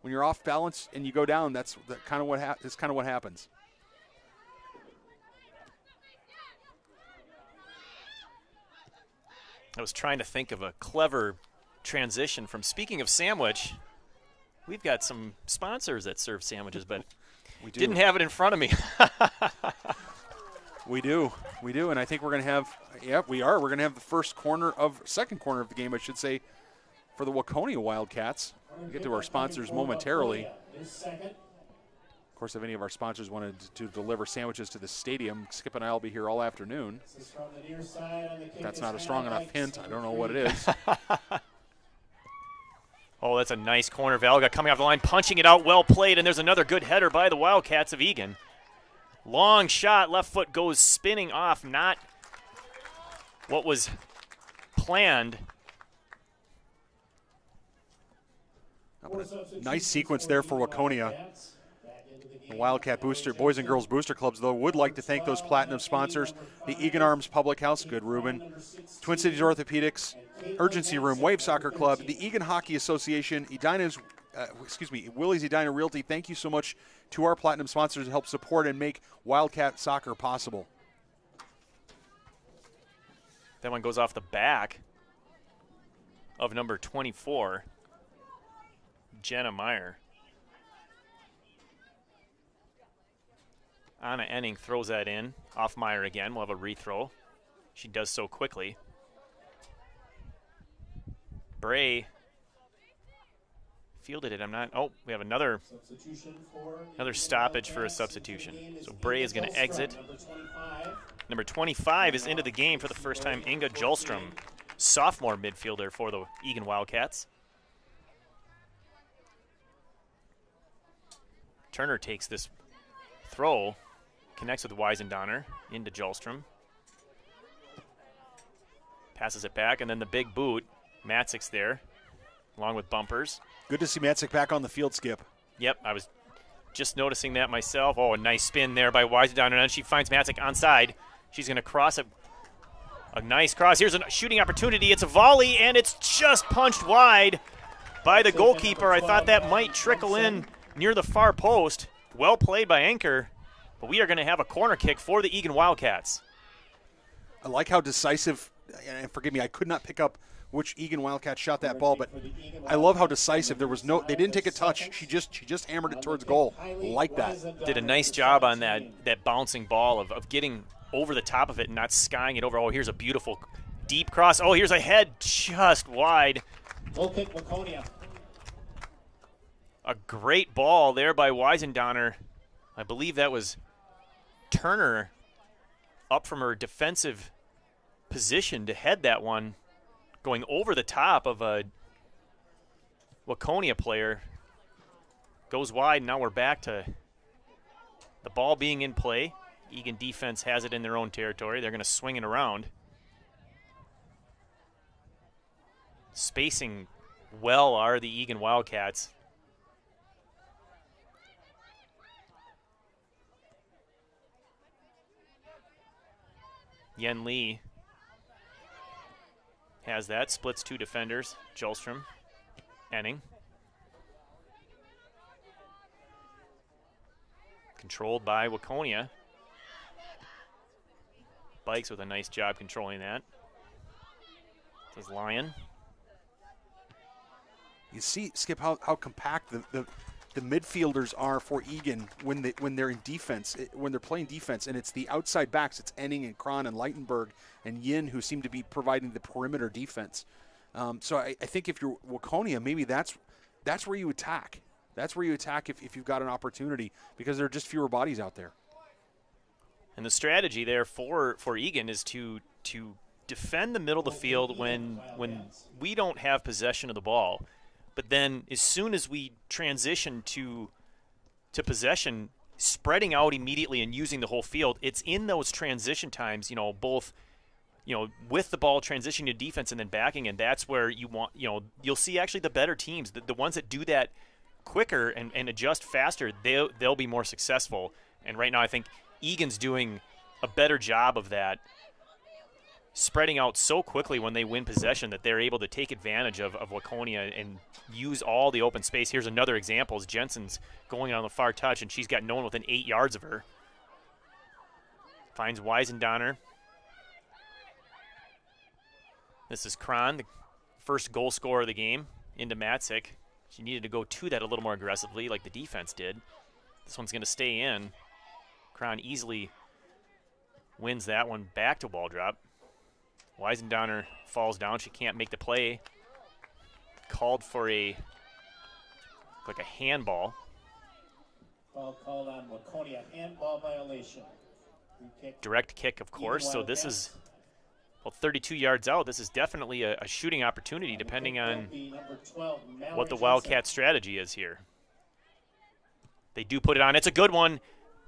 [SPEAKER 2] when you're off balance and you go down, that's kind of what happens.
[SPEAKER 1] I was trying to think of a clever transition from speaking of sandwich. We've got some sponsors that serve sandwiches, but
[SPEAKER 2] we do.
[SPEAKER 1] Didn't have it in front of me.
[SPEAKER 2] We do, and I think we're going to have. Yeah, we are. We're going to have the second corner of the game, I should say, for the Waconia Wildcats. We'll get to our sponsors momentarily. Of course, if any of our sponsors wanted to deliver sandwiches to the stadium, Skip and I will be here all afternoon. If that's not a strong enough hint, I don't know what it is.
[SPEAKER 1] Oh, that's a nice corner. Valga coming off the line, punching it out, well played, and there's another good header by the Wildcats of Eagan. Long shot, left foot goes spinning off, not what was planned.
[SPEAKER 2] Nice sequence there for Waconia. The Wildcat Booster, Boys and Girls Booster Clubs, though, would like to thank those platinum sponsors. The Eagan Arms Public House, good Ruben. Twin Cities Orthopedics, Urgency Room, Wave Soccer Club, the Eagan Hockey Association, Willie's Edina Realty. Thank you so much to our platinum sponsors to help support and make Wildcat soccer possible.
[SPEAKER 1] That one goes off the back of number 24, Jenna Meyer. Anna Enning throws that in. Off Meyer again. We'll have a rethrow. She does so quickly. Bray fielded it. We have another stoppage for a substitution. So Bray is going to exit. Number 25 is into the game for the first time. Inga Jolstrom, sophomore midfielder for the Eagan Wildcats. Turner takes this throw. Connects with Weisendonner into Jolstrom. Passes it back, and then the big boot. Matzik's there, along with bumpers.
[SPEAKER 2] Good to see Matzik back on the field, Skip.
[SPEAKER 1] Yep, I was just noticing that myself. Oh, a nice spin there by Weisendonner, and she finds Matzik onside. She's going to cross it. A nice cross. Here's a shooting opportunity. It's a volley, and it's just punched wide by the goalkeeper. I thought that might trickle in near the far post. Well played by Anchor. But we are going to have a corner kick for the Eagan Wildcats.
[SPEAKER 2] I like how decisive, and forgive me, I could not pick up which Eagan Wildcat shot that ball, but I love how decisive. They didn't take a touch. She just hammered it towards goal. Like that.
[SPEAKER 1] Did a nice job on that bouncing ball of getting over the top of it and not skying it over. Oh, here's a beautiful deep cross. Oh, here's a head just wide.
[SPEAKER 3] Goal kick, Waconia.
[SPEAKER 1] A great ball there by Weisendonner. I believe that was Turner up from her defensive position to head that one, going over the top of a Waconia player. Goes wide, now we're back to the ball being in play. Eagan defense has it in their own territory. They're going to swing it around. Spacing well are the Eagan Wildcats. Yen Lee has that, splits 2 defenders, Jolstrom, Enning. Controlled by Waconia. Bikes with a nice job controlling that. This is Lyon.
[SPEAKER 2] You see, Skip, how compact the midfielders are for Eagan when they're in defense, when they're playing defense, and it's the outside backs. It's Enning and Kron and Leitenberg and Yin who seem to be providing the perimeter defense. So I think if you're Waconia, maybe that's where you attack. That's where you attack if you've got an opportunity, because there are just fewer bodies out there.
[SPEAKER 1] And the strategy there for Eagan is to defend the middle of the field when we don't have possession of the ball. But then as soon as we transition to possession, spreading out immediately and using the whole field, it's in those transition times, both with the ball transitioning to defense and then backing, and that's where you want, you'll see actually the better teams, the ones that do that quicker and adjust faster, they'll be more successful. And right now I think Eagan's doing a better job of that, spreading out so quickly when they win possession that they're able to take advantage of Waconia and use all the open space. Here's another example. Jensen's going on the far touch, and she's got no one within 8 yards of her. Finds Weisendonner. This is Kron, the first goal scorer of the game, into Matzik. She needed to go to that a little more aggressively like the defense did. This one's going to stay in. Kron easily wins that one back to Waldrop. Weisendonner falls down. She can't make the play. Called for a handball.
[SPEAKER 3] Foul called on Waconia, handball violation.
[SPEAKER 1] Direct kick, of course. So this is 32 yards out. This is definitely a shooting opportunity depending on what the Wildcat strategy is here. They do put it on. It's a good one.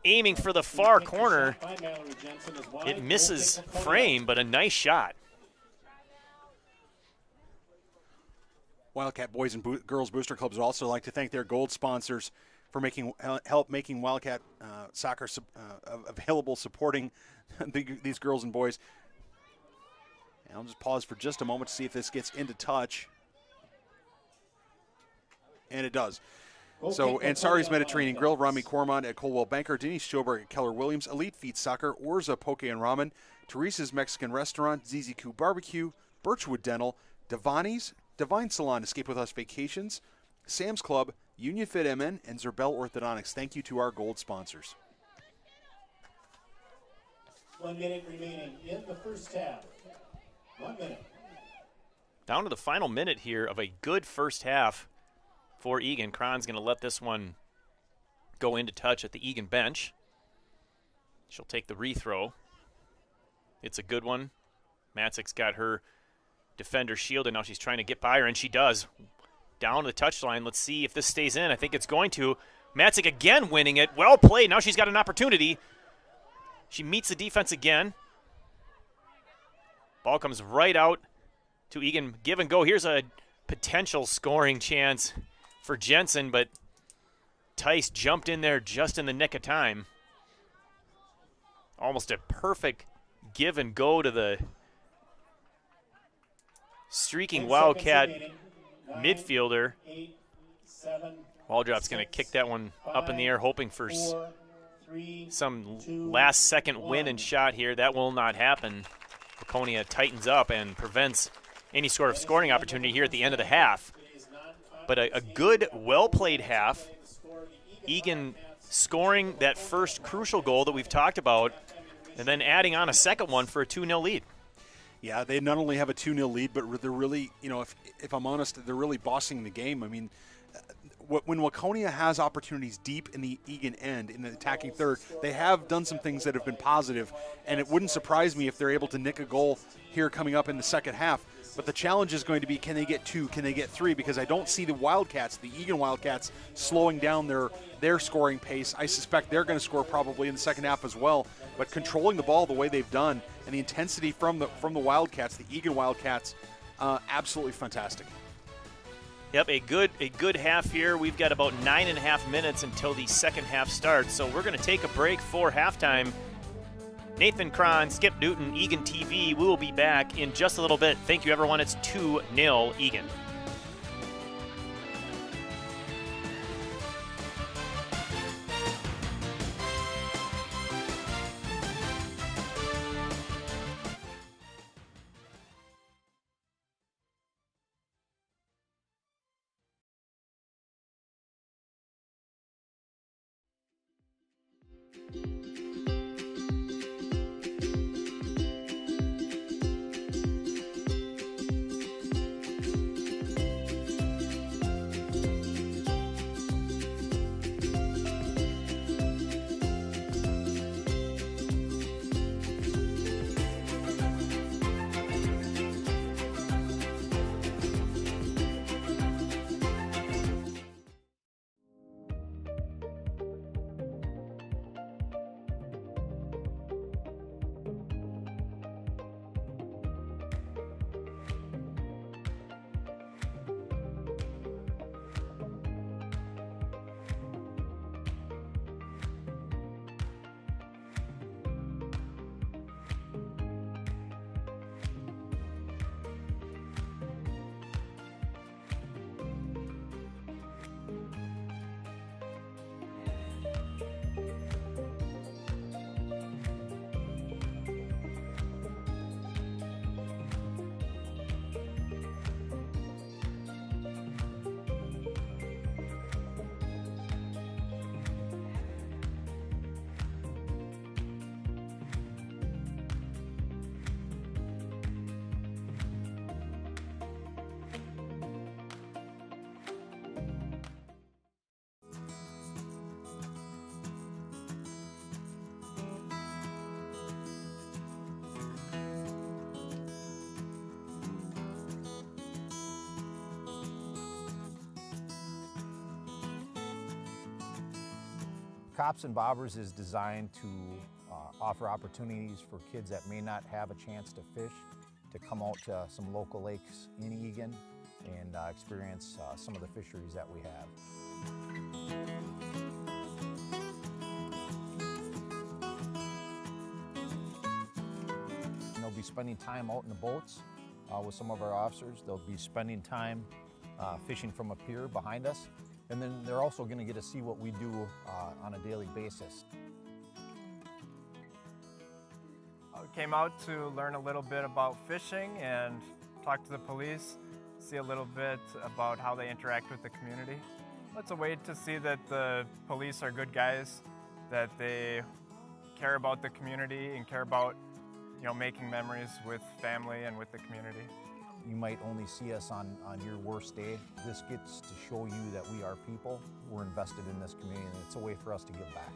[SPEAKER 1] Aiming for the far corner. It misses frame, but a nice shot.
[SPEAKER 2] Wildcat Boys and Girls Booster Clubs would also like to thank their gold sponsors for help making Wildcat soccer available, supporting these girls and boys. And I'll just pause for just a moment to see if this gets into touch. And it does. So, Ansari's Mediterranean Grill, Rami Cormont at Colwell Banker, Denise Schoberg at Keller Williams, Elite Feet Soccer, Orza Poke and Ramen, Teresa's Mexican Restaurant, ZZQ Barbecue, Birchwood Dental, Devani's, Divine Salon, Escape With Us Vacations, Sam's Club, Union Fit MN, and Zerbel Orthodontics. Thank you to our gold sponsors.
[SPEAKER 3] 1 minute remaining in the first half. 1 minute.
[SPEAKER 1] Down to the final minute here of a good first half for Eagan. Kron's going to let this one go into touch at the Eagan bench. She'll take the rethrow. It's a good one. Matzik's got her defender shielded. Now she's trying to get by her, and she does. Down to the touchline. Let's see if this stays in. I think it's going to. Matzik again winning it. Well played. Now she's got an opportunity. She meets the defense again. Ball comes right out to Eagan. Give and go. Here's a potential scoring chance for Jensen, but Tice jumped in there just in the nick of time. Almost a perfect give and go to the streaking Wildcat midfielder. Waldrop's going to kick that one up in the air, hoping for some last-second win and shot here. That will not happen. Waconia tightens up and prevents any sort of scoring opportunity here at the end of the half. But a good, well-played half. Eagan scoring that first crucial goal that we've talked about, and then adding on a second one for a 2-0 lead.
[SPEAKER 2] Yeah, they not only have a 2-0 lead, but they're really, if I'm honest, they're really bossing the game. I mean, when Waconia has opportunities deep in the Eagan end, in the attacking third, they have done some things that have been positive, and it wouldn't surprise me if they're able to nick a goal here coming up in the second half. But the challenge is going to be, can they get 2, can they get 3? Because I don't see the Wildcats, the Eagan Wildcats, slowing down their scoring pace. I suspect they're going to score probably in the second half as well. But controlling the ball the way they've done and the intensity from the Wildcats, the Eagan Wildcats, absolutely fantastic.
[SPEAKER 1] Yep, a good half here. We've got about 9.5 minutes until the second half starts. So we're going to take a break for halftime. Nathan Cron, Skip Newton, Eagan TV. We will be back in just a little bit. Thank you, everyone. It's 2-0 Eagan.
[SPEAKER 4] Cops and Bobbers is designed to offer opportunities for kids that may not have a chance to fish to come out to some local lakes in Eagan and experience some of the fisheries that we have. And they'll be spending time out in the boats with some of our officers. They'll be spending time fishing from a pier behind us. And then they're also going to get to see what we do on a daily basis.
[SPEAKER 5] I came out to learn a little bit about fishing and talk to the police, see a little bit about how they interact with the community. It's a way to see that the police are good guys, that they care about the community and care about, making memories with family and with the community.
[SPEAKER 4] You might only see us on your worst day. This gets to show you that we are people. We're invested in this community, and it's a way for us to give back.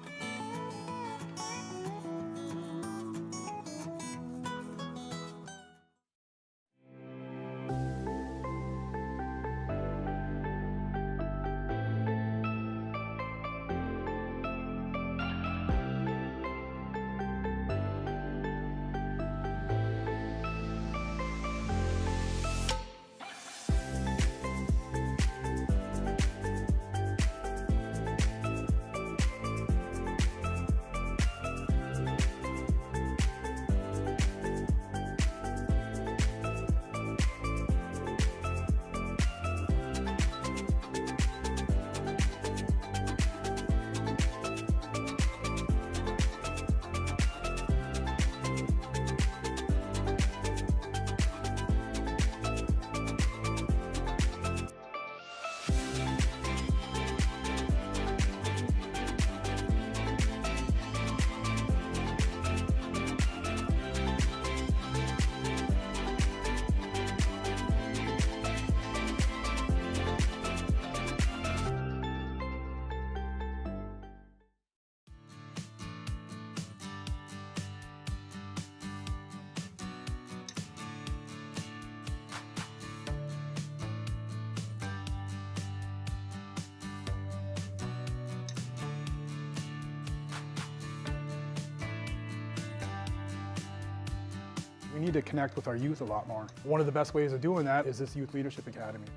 [SPEAKER 6] We need to connect with our youth a lot more. One of the best ways of doing that is this Youth Leadership Academy.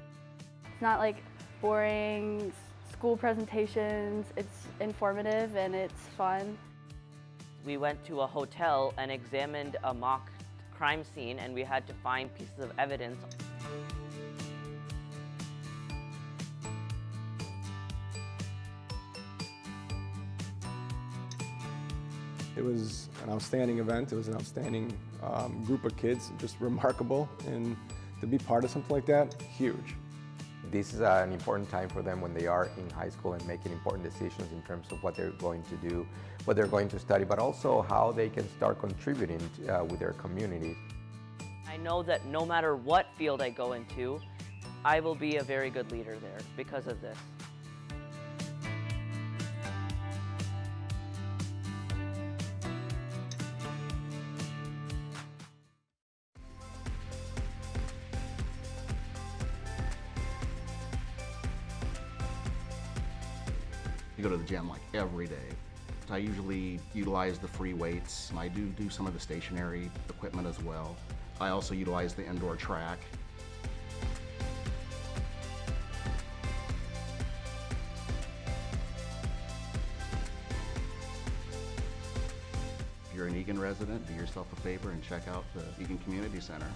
[SPEAKER 7] It's not like boring school presentations, it's informative and it's fun.
[SPEAKER 8] We went to a hotel and examined a mock crime scene, and we had to find pieces of evidence.
[SPEAKER 9] It was an outstanding event. It was an outstanding group of kids, just remarkable. And to be part of something like that, huge.
[SPEAKER 10] This is an important time for them when they are in high school and making important decisions in terms of what they're going to do, what they're going to study, but also how they can start contributing with their communities.
[SPEAKER 8] I know that no matter what field I go into, I will be a very good leader there because of this.
[SPEAKER 11] I go to the gym like every day. I usually utilize the free weights. I do some of the stationary equipment as well. I also utilize the indoor track. If you're an Eagan resident, do yourself a favor and check out the Eagan Community Center.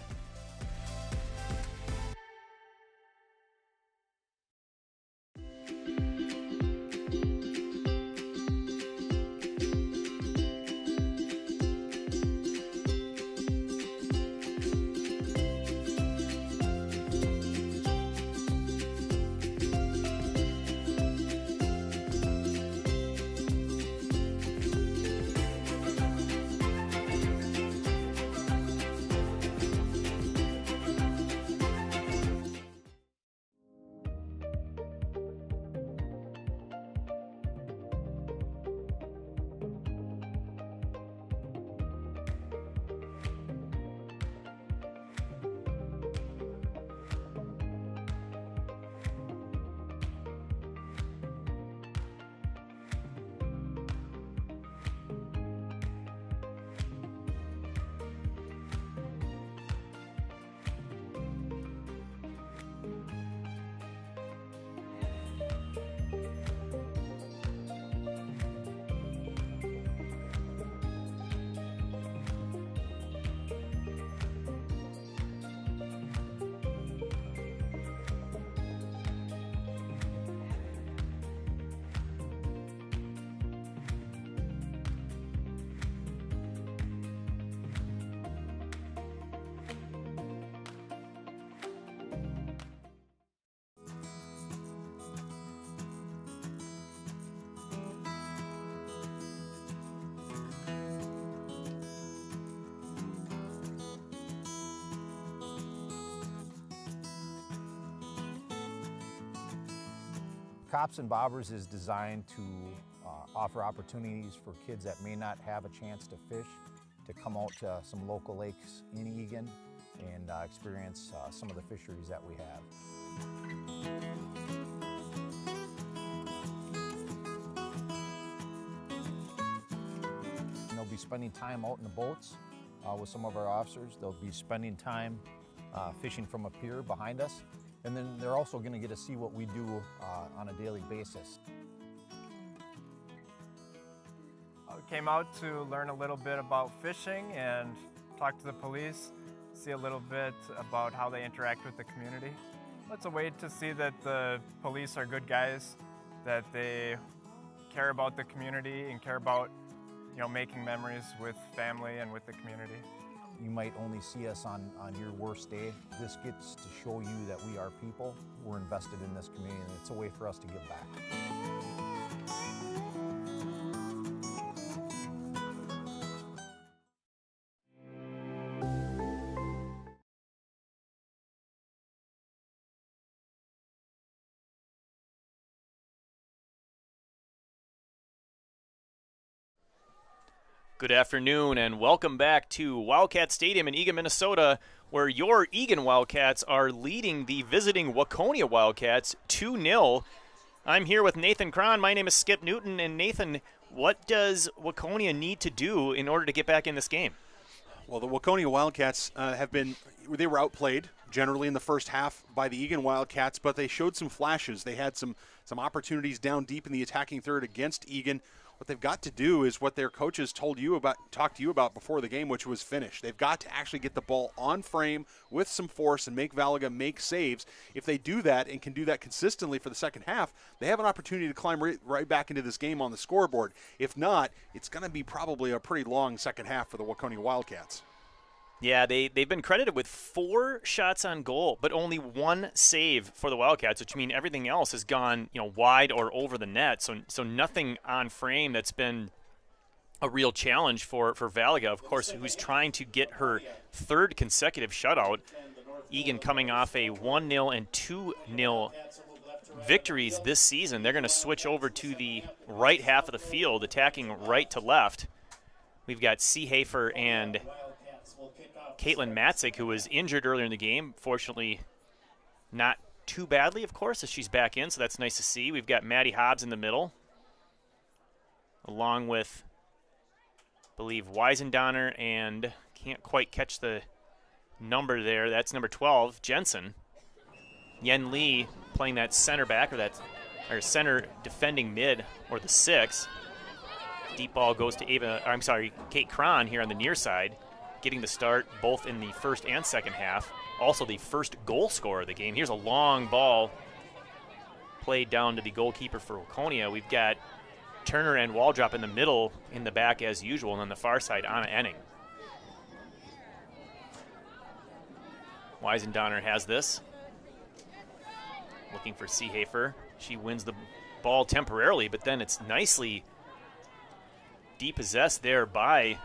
[SPEAKER 4] Cops and Bobbers is designed to offer opportunities for kids that may not have a chance to fish to come out to some local lakes in Eagan and experience some of the fisheries that we have. And they'll be spending time out in the boats with some of our officers. They'll be spending time fishing from a pier behind us. And then they're also going to get to see what we do on a daily basis.
[SPEAKER 5] I came out to learn a little bit about fishing and talk to the police, see a little bit about how they interact with the community. It's a way to see that the police are good guys, that they care about the community and care about, making memories with family and with the community.
[SPEAKER 4] You might only see us on your worst day. This gets to show you that we are people. We're invested in this community, and it's a way for us to give back.
[SPEAKER 1] Good afternoon and welcome back to Wildcat Stadium in Eagan, Minnesota, where your Eagan Wildcats are leading the visiting Waconia Wildcats 2-0. I'm here with Nathan Cron. My name is Skip Newton. And Nathan, what does Waconia need to do in order to get back in this game?
[SPEAKER 2] Well, the Waconia Wildcats they were outplayed generally in the first half by the Eagan Wildcats, but they showed some flashes. They had some opportunities down deep in the attacking third against Eagan. what they've got to do is what their coaches talked to you about before the game, which was finish. They've got to actually get the ball on frame with some force and make Valaga make saves. If they do that and can do that consistently for the second half, they have an opportunity to climb right back into this game on the scoreboard. If not, it's going to be probably a pretty long second half for the Waconia Wildcats.
[SPEAKER 1] Yeah, they've been credited with 4 shots on goal, but only 1 save for the Wildcats, which means everything else has gone wide or over the net. So nothing on frame that's been a real challenge for Valaga, of course, who's trying to get her 3rd consecutive shutout. Eagan coming off a 1-0 and 2-0 victories this season. They're going to switch over to the right half of the field, attacking right to left. We've got Seehafer and Caitlin Matzik, who was injured earlier in the game. Fortunately, not too badly, of course, as she's back in, so that's nice to see. We've got Maddie Hobbs in the middle, along with, I believe, Weisendonner, and can't quite catch the number there. That's number 12, Jensen. Yen Lee playing that center back, or center defending mid, or the 6. Deep ball goes to Kate Cron here on the near side, getting the start both in the first and second half. Also the first goal scorer of the game. Here's a long ball played down to the goalkeeper for Waconia. We've got Turner and Waldrop in the middle, in the back as usual, and on the far side, Anna Enning. Weisendonner has this. Looking for Seehafer. She wins the ball temporarily, but then it's nicely depossessed there by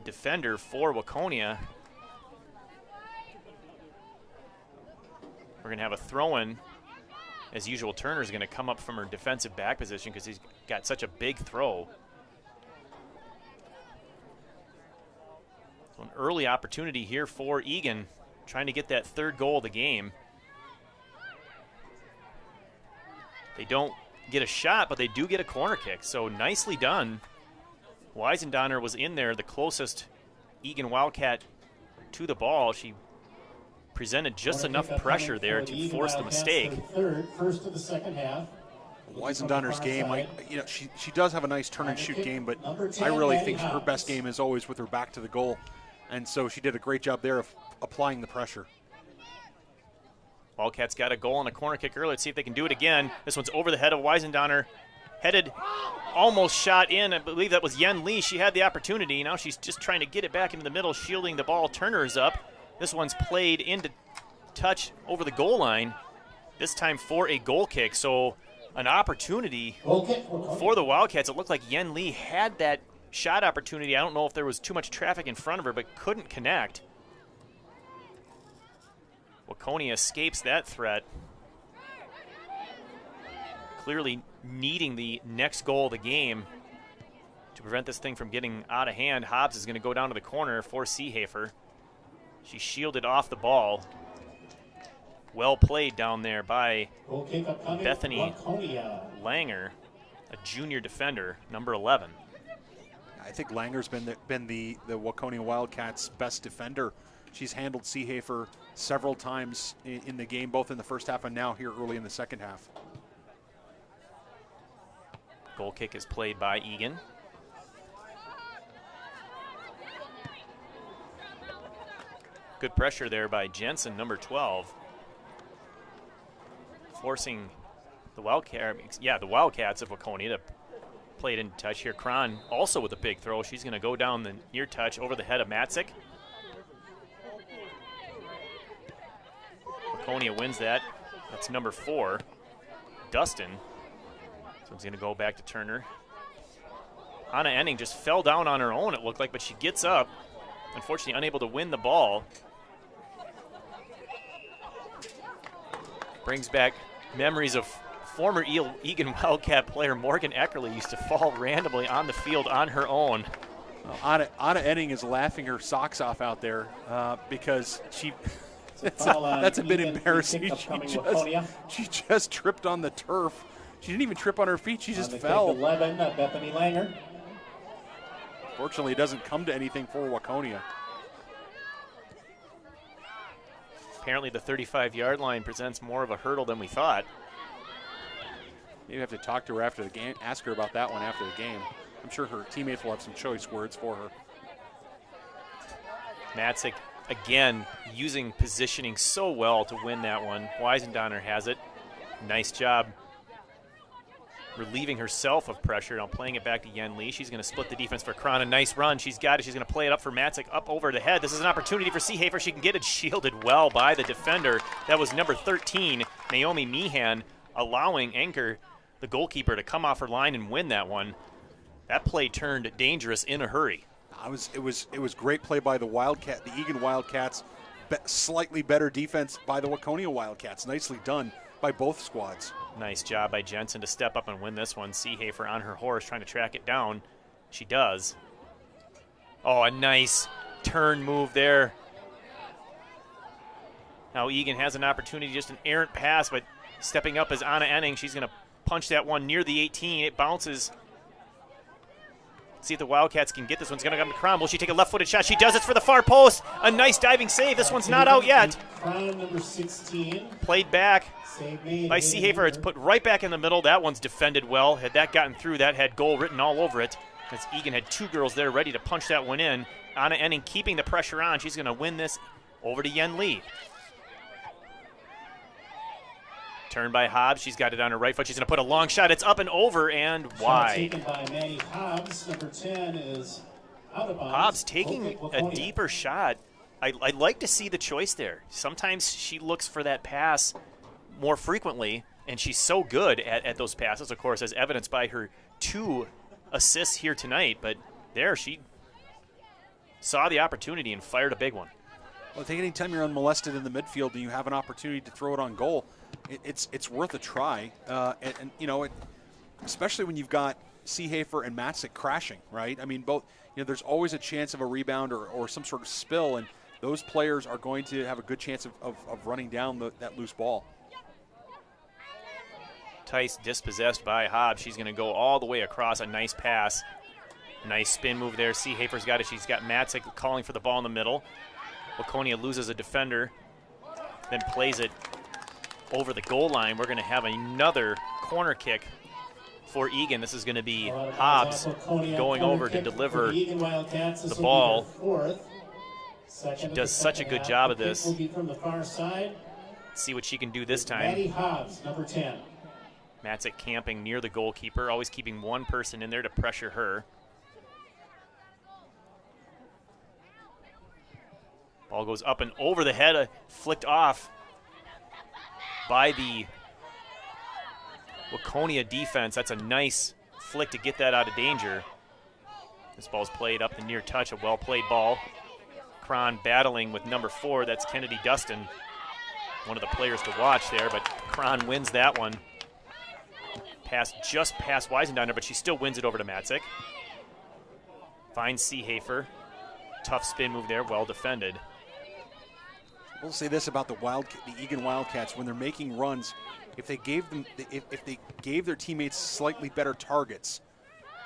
[SPEAKER 1] defender for Waconia. We're going to have a throw-in. As usual, Turner's going to come up from her defensive back position because he's got such a big throw. So an early opportunity here for Eagan, trying to get that 3rd goal of the game. They don't get a shot, but they do get a corner kick, so nicely done. Weisendonner was in there, the closest Eagan Wildcat to the ball. She presented just enough pressure there to force the mistake.
[SPEAKER 3] First of the second half.
[SPEAKER 2] Weisendonner's game, she does have a nice turn and shoot game, but I really think her best game is always with her back to the goal, and so she did a great job there of applying the pressure.
[SPEAKER 1] Wildcats got a goal on a corner kick earlier. Let's see if they can do it again. This one's over the head of Weisendonner. Headed, almost shot in. I believe that was Yen Lee. She had the opportunity. Now she's just trying to get it back into the middle, shielding the ball. Turner's up. This one's played into touch over the goal line, this time for a goal kick. So an opportunity for the Wildcats. It looked like Yen Lee had that shot opportunity. I don't know if there was too much traffic in front of her, but couldn't connect. Waconia escapes that threat. Clearly needing the next goal of the game to prevent this thing from getting out of hand. Hobbs is going to go down to the corner for Seehafer. She shielded off the ball. Well played down there by Bethany Langer, a junior defender, number 11.
[SPEAKER 2] I think Langer's been the Waconia Wildcats' best defender. She's handled Seehafer several times in the game, both in the first half and now here early in the second half.
[SPEAKER 1] Goal kick is played by Eagan. Good pressure there by Jensen, number 12. Forcing the Wildcats of Waconia to play it in touch here. Cron also with a big throw. She's going to go down the near touch over the head of Matzik. Waconia wins that. That's number 4, Dustin. So he's going to go back to Turner. Anna Enning just fell down on her own, it looked like, but she gets up. Unfortunately, unable to win the ball. Brings back memories of former Eagan Wildcat player Morgan Eckerly used to fall randomly on the field on her own.
[SPEAKER 2] Anna Enning is laughing her socks off out there because she... that's a bit embarrassing. She just tripped on the turf. She didn't even trip on her feet. She just fell.
[SPEAKER 3] 11, Bethany Langer.
[SPEAKER 2] Fortunately, it doesn't come to anything for Waconia.
[SPEAKER 1] Apparently the 35-yard line presents more of a hurdle than we thought.
[SPEAKER 2] Maybe have to talk to her after the game, ask her about that one after the game. I'm sure her teammates will have some choice words for her.
[SPEAKER 1] Matzik, again, using positioning so well to win that one. Weisendonner has it. Nice job relieving herself of pressure. Now playing it back to Yen Lee. She's going to split the defense for Kron. A nice run. She's got it. She's going to play it up for Matzik, up over the head. This is an opportunity for Seehafer. She can get it shielded well by the defender. That was number 13, Naomi Meehan, allowing Anchor, the goalkeeper, to come off her line and win that one. That play turned dangerous in a hurry.
[SPEAKER 2] It was great play by the Eagan Wildcats. Slightly better defense by the Waconia Wildcats. Nicely done by both squads.
[SPEAKER 1] Nice job by Jensen to step up and win this one. Seehafer on her horse trying to track it down. She does. Oh, a nice turn move there. Now Eagan has an opportunity, just an errant pass, but stepping up is Anna Enning. She's going to punch that one near the 18. It bounces. See if the Wildcats can get this one. It's going to come to Kron. Will she take a left-footed shot? She does. It's for the far post. A nice diving save. This one's not out yet.
[SPEAKER 3] Kron, number 16.
[SPEAKER 1] Played back by Seehafer. It's put right back in the middle. That one's defended well. Had that gotten through, that had goal written all over it. As Eagan had two girls there ready to punch that one in. Anna Enning keeping the pressure on. She's going to win this over to Yen Lee. Turn by Hobbs. She's got it on her right foot. She's going to put a long shot. It's up and over and wide.
[SPEAKER 3] Taken by Maddie Hobbs. Number 10 is out of bounds.
[SPEAKER 1] Hobbs taking a deeper shot. I like to see the choice there. Sometimes she looks for that pass more frequently, and she's so good at those passes, of course, as evidenced by her 2 assists here tonight. But there, she saw the opportunity and fired a big one.
[SPEAKER 2] Well, I think anytime you're unmolested in the midfield and you have an opportunity to throw it on goal, it's worth a try. And you know, especially when you've got Seehafer and Matzik crashing, right? I mean, both. You know, there's always a chance of a rebound or some sort of spill, and those players are going to have a good chance of running down that loose ball.
[SPEAKER 1] Tice dispossessed by Hobbs. She's going to go all the way across. A nice pass. Nice spin move there. Seehafer's got it. She's got Matzik calling for the ball in the middle. Waconia loses a defender, then plays it over the goal line. We're going to have another corner kick for Eagan. This is going to be Hobbs going over to deliver the ball. She does such a good job of this. Let's see what she can do this time.
[SPEAKER 3] Maddie Hobbs, number 10.
[SPEAKER 1] Matzik camping near the goalkeeper, always keeping one person in there to pressure her. Ball goes up and over the head, flicked off by the Waconia defense. That's a nice flick to get that out of danger. This ball's played up the near touch, a well-played ball. Kron battling with number 4, that's Kennedy Dustin, one of the players to watch there, but Kron wins that one. Just past Weisendonner, but she still wins it over to Matzik. Finds Seehafer. Tough spin move there, well defended.
[SPEAKER 2] We'll say this about the Eagan Wildcats: when they're making runs, if they gave their teammates slightly better targets,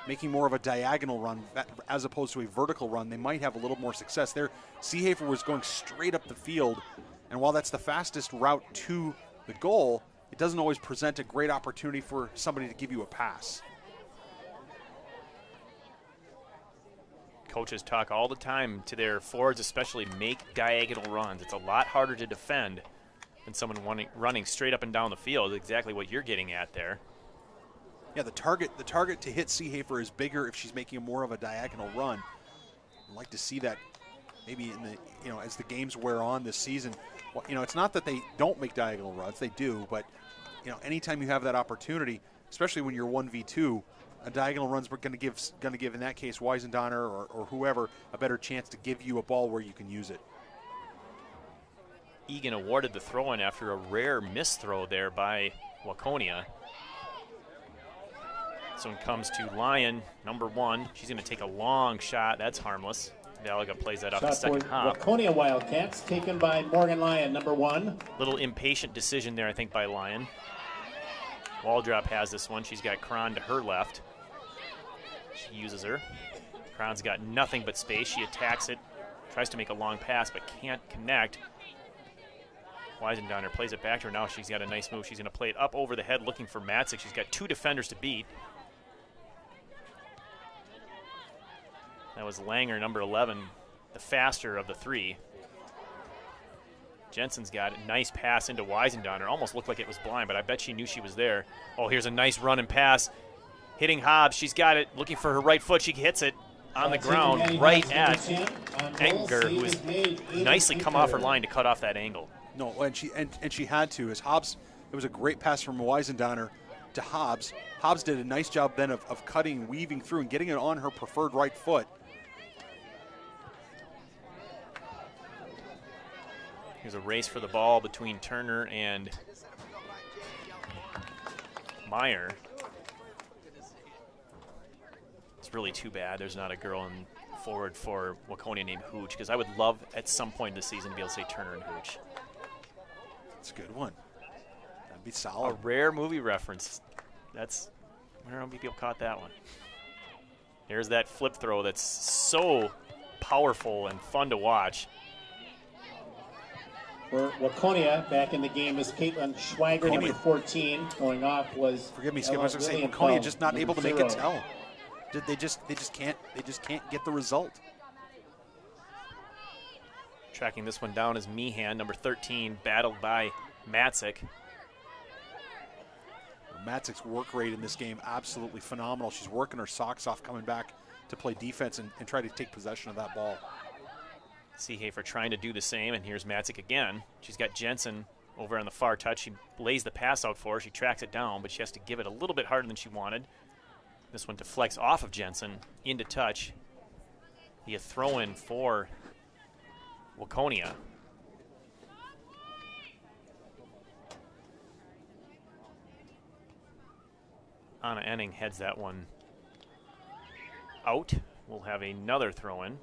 [SPEAKER 2] making more of a diagonal run as opposed to a vertical run, they might have a little more success. There, Seehafer was going straight up the field, and while that's the fastest route to the goal, it doesn't always present a great opportunity for somebody to give you a pass.
[SPEAKER 1] Coaches talk all the time to their forwards, especially, make diagonal runs. It's a lot harder to defend than someone running straight up and down the field. Exactly what you're getting at there.
[SPEAKER 2] Yeah, the target to hit Seehafer is bigger if she's making more of a diagonal run. I'd like to see that maybe in the as the games wear on this season. Well, it's not that they don't make diagonal runs; they do. But anytime you have that opportunity, especially when you're 1v2. A diagonal run's going to give in that case Weisendonner or whoever a better chance to give you a ball where you can use it.
[SPEAKER 1] Eagan awarded the throw-in after a rare misthrow there by Waconia. This one comes to Lyon, number 1. She's going to take a long shot. That's harmless. Gallagher plays that off the second hop.
[SPEAKER 3] Waconia Wildcats taken by Morgan Lyon, number 1.
[SPEAKER 1] Little impatient decision there, I think, by Lyon. Waldrop has this one. She's got Kron to her left. She uses her. Kron's got nothing but space. She attacks it, tries to make a long pass, but can't connect. Weisendonner plays it back to her. Now she's got a nice move. She's going to play it up over the head looking for Matzik. She's got 2 defenders to beat. That was Langer, number 11, the faster of the 3. Jensen's got a nice pass into Weisendonner. Almost looked like it was blind, but I bet she knew she was there. Oh, here's a nice run and pass. Hitting Hobbs. She's got it. Looking for her right foot. She hits it on the ground right at Enger, who has nicely come off her line to cut off that angle.
[SPEAKER 2] No, and she had to. As Hobbs, it was a great pass from Weisendonner to Hobbs. Hobbs did a nice job then of cutting, weaving through, and getting it on her preferred right foot.
[SPEAKER 1] Here's a race for the ball between Turner and Meyer. It's really too bad there's not a girl in forward for Waconia named Hooch, because I would love at some point in the season to be able to say Turner and Hooch.
[SPEAKER 2] It's a good one. That'd be
[SPEAKER 1] A
[SPEAKER 2] solid.
[SPEAKER 1] rare movie reference. I don't know how many people caught that one. There's that flip throw that's so powerful and fun to watch.
[SPEAKER 3] For Waconia, back in the game is Caitlin Schweiger, number 14. Going off was.
[SPEAKER 2] Forgive me, Skip. I was going to say Waconia just not able to make a tell. They just can't get the result.
[SPEAKER 1] Tracking this one down is Meehan, number 13, battled by Matzik.
[SPEAKER 2] Matzik's work rate in this game absolutely phenomenal. She's working her socks off coming back to play defense and try to take possession of that ball.
[SPEAKER 1] Seehafer trying to do the same, and here's Matzik again. She's got Jensen over on the far touch. She lays the pass out for her. She tracks it down, but she has to give it a little bit harder than she wanted. This one deflects off of Jensen into touch. Be a throw-in for Waconia. Anna Enning heads that one out. We'll have another throw-in.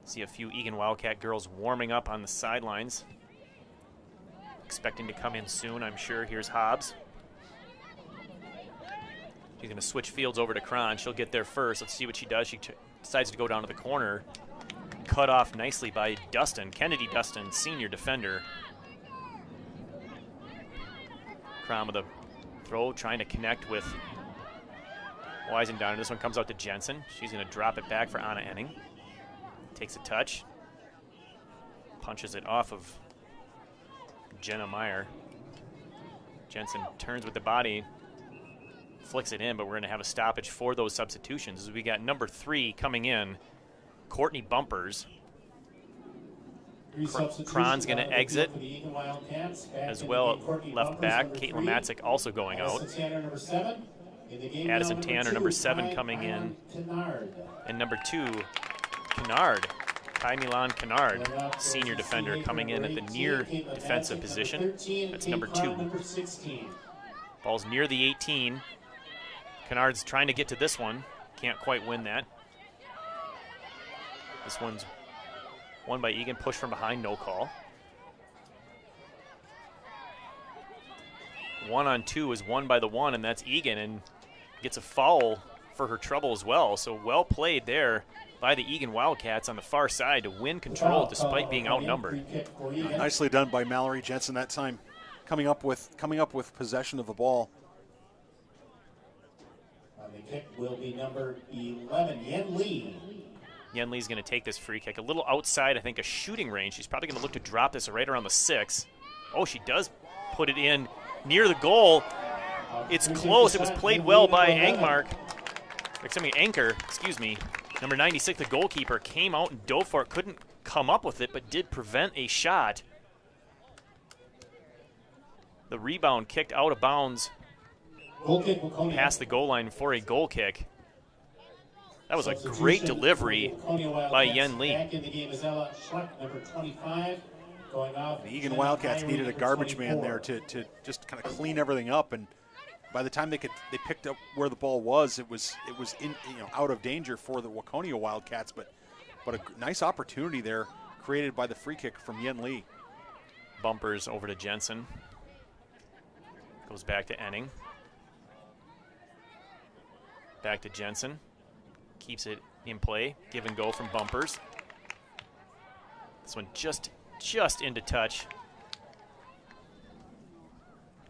[SPEAKER 1] See a few Eagan Wildcat girls warming up on the sidelines. Expecting to come in soon, I'm sure. Here's Hobbs. She's going to switch fields over to Cron. She'll get there first. Let's see what she does. She decides to go down to the corner. Cut off nicely by Dustin. Kennedy Dustin, senior defender. Cron with a throw, trying to connect with Weisendonner. This one comes out to Jensen. She's going to drop it back for Anna Enning. Takes a touch. Punches it off of Jenna Meyer. Jensen turns with the body. Flicks it in, but we're going to have a stoppage for those substitutions as we got number 3 coming in, Courtney Bumpers. Cron's going to exit, as well at left back. Caitlin Matzik also going out. Addison Tanner, number 7, coming in. And number 2, Kennard. Kai Milan Kennard, senior defender, coming in at the near defensive position. That's number 2. Ball's near the 18. Kennard's trying to get to this one. Can't quite win that. This one's won by Eagan. Push from behind, no call. 1-on-2 is won by the 1, and that's Eagan, and gets a foul for her trouble as well. So well played there by the Eagan Wildcats on the far side to win control despite being outnumbered.
[SPEAKER 2] Nicely done by Mallory Jensen that time, coming up with possession of the ball.
[SPEAKER 3] The kick will be number 11, Yen Lee.
[SPEAKER 1] Yen Lee's going to take this free kick a little outside, I think, a shooting range. She's probably going to look to drop this right around the 6. Oh, she does put it in near the goal. It's close. It was played well by Anker. Number 96, the goalkeeper, came out and dove for it. Couldn't come up with it, but did prevent a shot. The rebound kicked out of bounds past the goal line for a goal kick. That was a great delivery by Yen Lee.
[SPEAKER 2] The Eagan Wildcats needed a garbage man there to just kind of clean everything up, and by the time they picked up where the ball was, it was in out of danger for the Waconia Wildcats, but a nice opportunity there created by the free kick from Yen Lee.
[SPEAKER 1] Bumpers over to Jensen. Goes back to Enning. Back to Jensen. Keeps it in play. Give and go from Bumpers. This one just just into touch.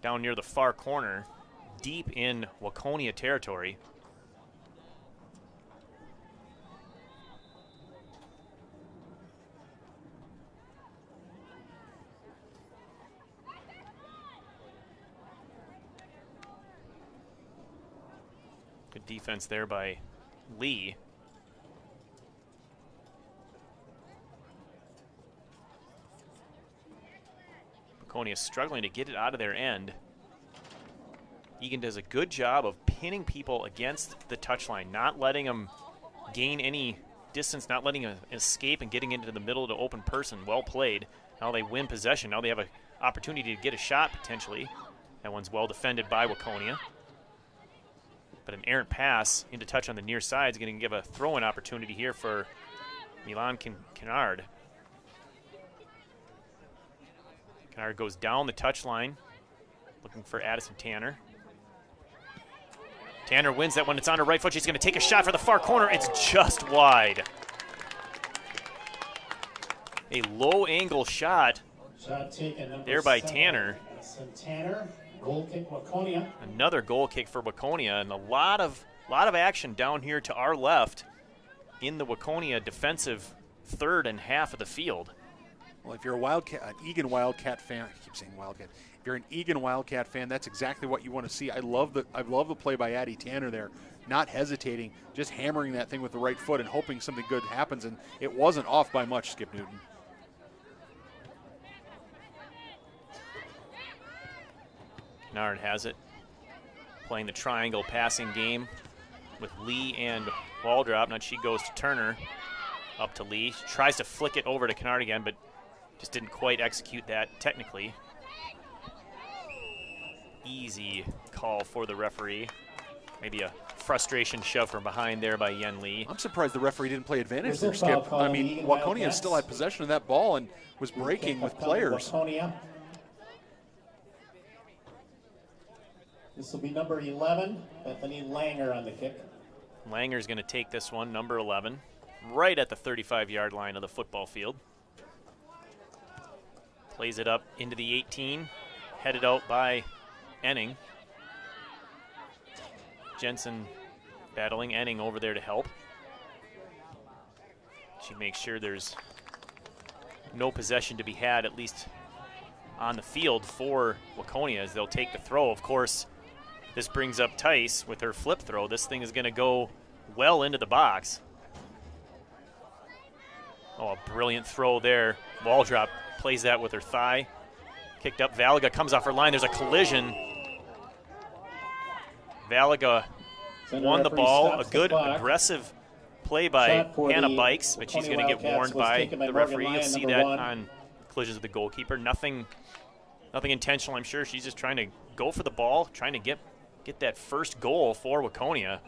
[SPEAKER 1] Down near the far corner, deep in Waconia territory. Good defense there by Lee. Waconia struggling to get it out of their end. Eagan does a good job of pinning people against the touchline, not letting them gain any distance, not letting them escape and getting into the middle to open person. Well played. Now they win possession. Now they have an opportunity to get a shot potentially. That one's well defended by Waconia. But an errant pass into touch on the near side is going to give a throw-in opportunity here for Milan Kennard. Kennard goes down the touchline, looking for Addison Tanner. Tanner wins that one. It's on her right foot. She's going to take a shot for the far corner. It's just wide. A low-angle shot there by Tanner.
[SPEAKER 3] Tanner, goal kick Waconia.
[SPEAKER 1] Another goal kick for Waconia, and a lot of action down here to our left in the Waconia defensive third and half of the field.
[SPEAKER 2] Well, if you're an Eagan Wildcat fan, I keep saying Wildcat. If you're an Eagan Wildcat fan, that's exactly what you want to see. I love the play by Addie Tanner there, not hesitating, just hammering that thing with the right foot and hoping something good happens, and it wasn't off by much, Skip Newton.
[SPEAKER 1] Kennard has it, playing the triangle passing game with Lee and Waldrop. Now she goes to Turner, up to Lee. She tries to flick it over to Kennard again, but just didn't quite execute that technically. Easy call for the referee. Maybe a frustration shove from behind there by Yen Lee.
[SPEAKER 2] I'm surprised the referee didn't play advantage there, Skip. I mean, Waconia still had possession of that ball and was breaking with players.
[SPEAKER 3] This will be number 11, Bethany Langer on the kick.
[SPEAKER 1] Langer's going to take this one, number 11, right at the 35-yard line of the football field. Plays it up into the 18, headed out by Enning. Jensen battling Enning over there to help. She makes sure there's no possession to be had, at least on the field for Waconia, as they'll take the throw. Of course, this brings up Tice with her flip throw. This thing is going to go well into the box. Oh, a brilliant throw there. Waldrop plays that with her thigh. Kicked up. Valaga comes off her line. There's a collision. Valaga won the ball. A good, aggressive play by Hannah Bikes, but she's going to get warned by the referee. You'll see that on collisions with the goalkeeper. Nothing intentional, I'm sure. She's just trying to go for the ball, trying to get that first goal for Waconia.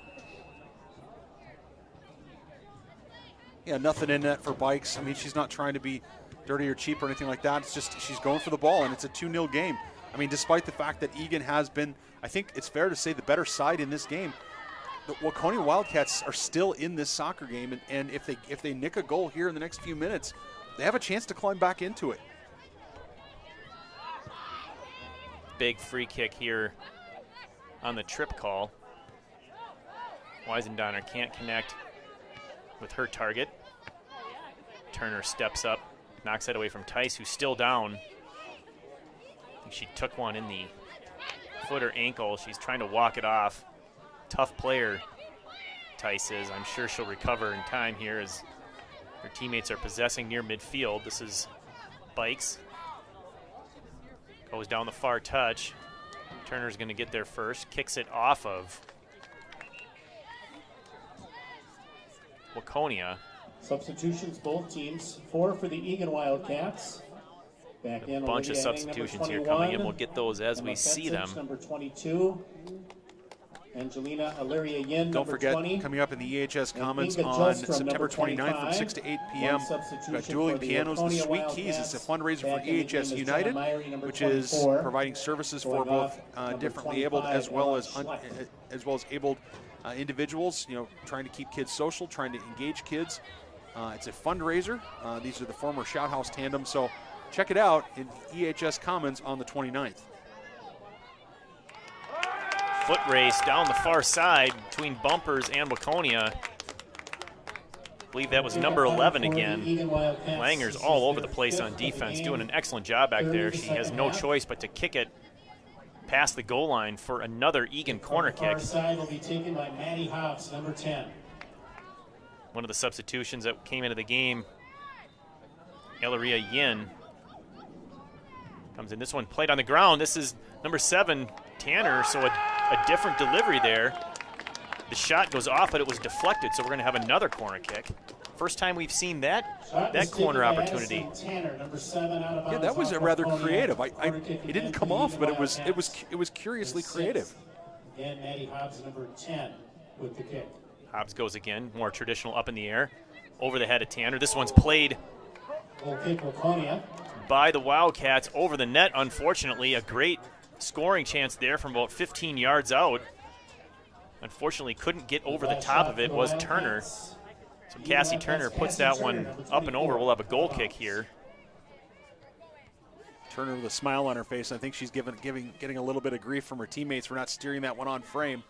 [SPEAKER 2] Yeah, nothing in that for Bikes. I mean, she's not trying to be dirty or cheap or anything like that. It's just she's going for the ball, and it's a 2-0 game. I mean, despite the fact that Eagan has been, I think it's fair to say, the better side in this game, the Waconia Wildcats are still in this soccer game, and if they nick a goal here in the next few minutes, they have a chance to climb back into it.
[SPEAKER 1] Big free kick here on the trip call. Weisendonner can't connect with her target. Turner steps up, knocks it away from Tice, who's still down. I think she took one in the foot or ankle. She's trying to walk it off. Tough player, Tice is. I'm sure she'll recover in time here as her teammates are possessing near midfield. This is Bikes. Goes down the far touch. Turner's going to get there first. Kicks it off of Waconia.
[SPEAKER 3] Substitutions, both teams. 4 for the Eagan Wildcats. Back in
[SPEAKER 1] a bunch of substitutions here coming in. We'll get those as we see them.
[SPEAKER 3] Number 22. Angelina Illyria Yin,
[SPEAKER 2] Don't forget,
[SPEAKER 3] 20.
[SPEAKER 2] coming up in the EHS Comments on September 29th from 6 to 8 p.m., we've got Dueling Pianos and Sweet Keys. It's a fundraiser for EHS United, which is providing services for both differently abled as well as abled individuals, trying to keep kids social, trying to engage kids. It's a fundraiser. These are the former Shout House tandem, so Check it out in EHS Commons on the 29th.
[SPEAKER 1] Foot race down the far side between Bumpers and Waconia. I believe that was number 11 again. Langer's all over the place on defense, doing an excellent job back there. She has no choice but to kick it past the goal line for another Eagan corner kick.
[SPEAKER 3] Side will be taken by Maddie Hobbs, number 10.
[SPEAKER 1] One of the substitutions that came into the game, Elaria Yin, comes in. This one played on the ground. This is number 7, Tanner, so a different delivery there. The shot goes off, but it was deflected, so we're going to have another corner kick. First time we've seen that corner opportunity.
[SPEAKER 2] Yeah, that was rather creative. It didn't come off, but it was curiously creative.
[SPEAKER 3] And Maddie Hobbs, number 10, with the kick.
[SPEAKER 1] Hobbs goes again, more traditional up in the air, over the head of Tanner. This one's played by the Wildcats over the net, unfortunately. A great scoring chance there from about 15 yards out. Unfortunately, couldn't get over the top of it, was Turner. So Cassie Turner puts that one up and over. We'll have a goal kick here.
[SPEAKER 2] Turner with a smile on her face. I think she's getting a little bit of grief from her teammates for not steering that one on frame.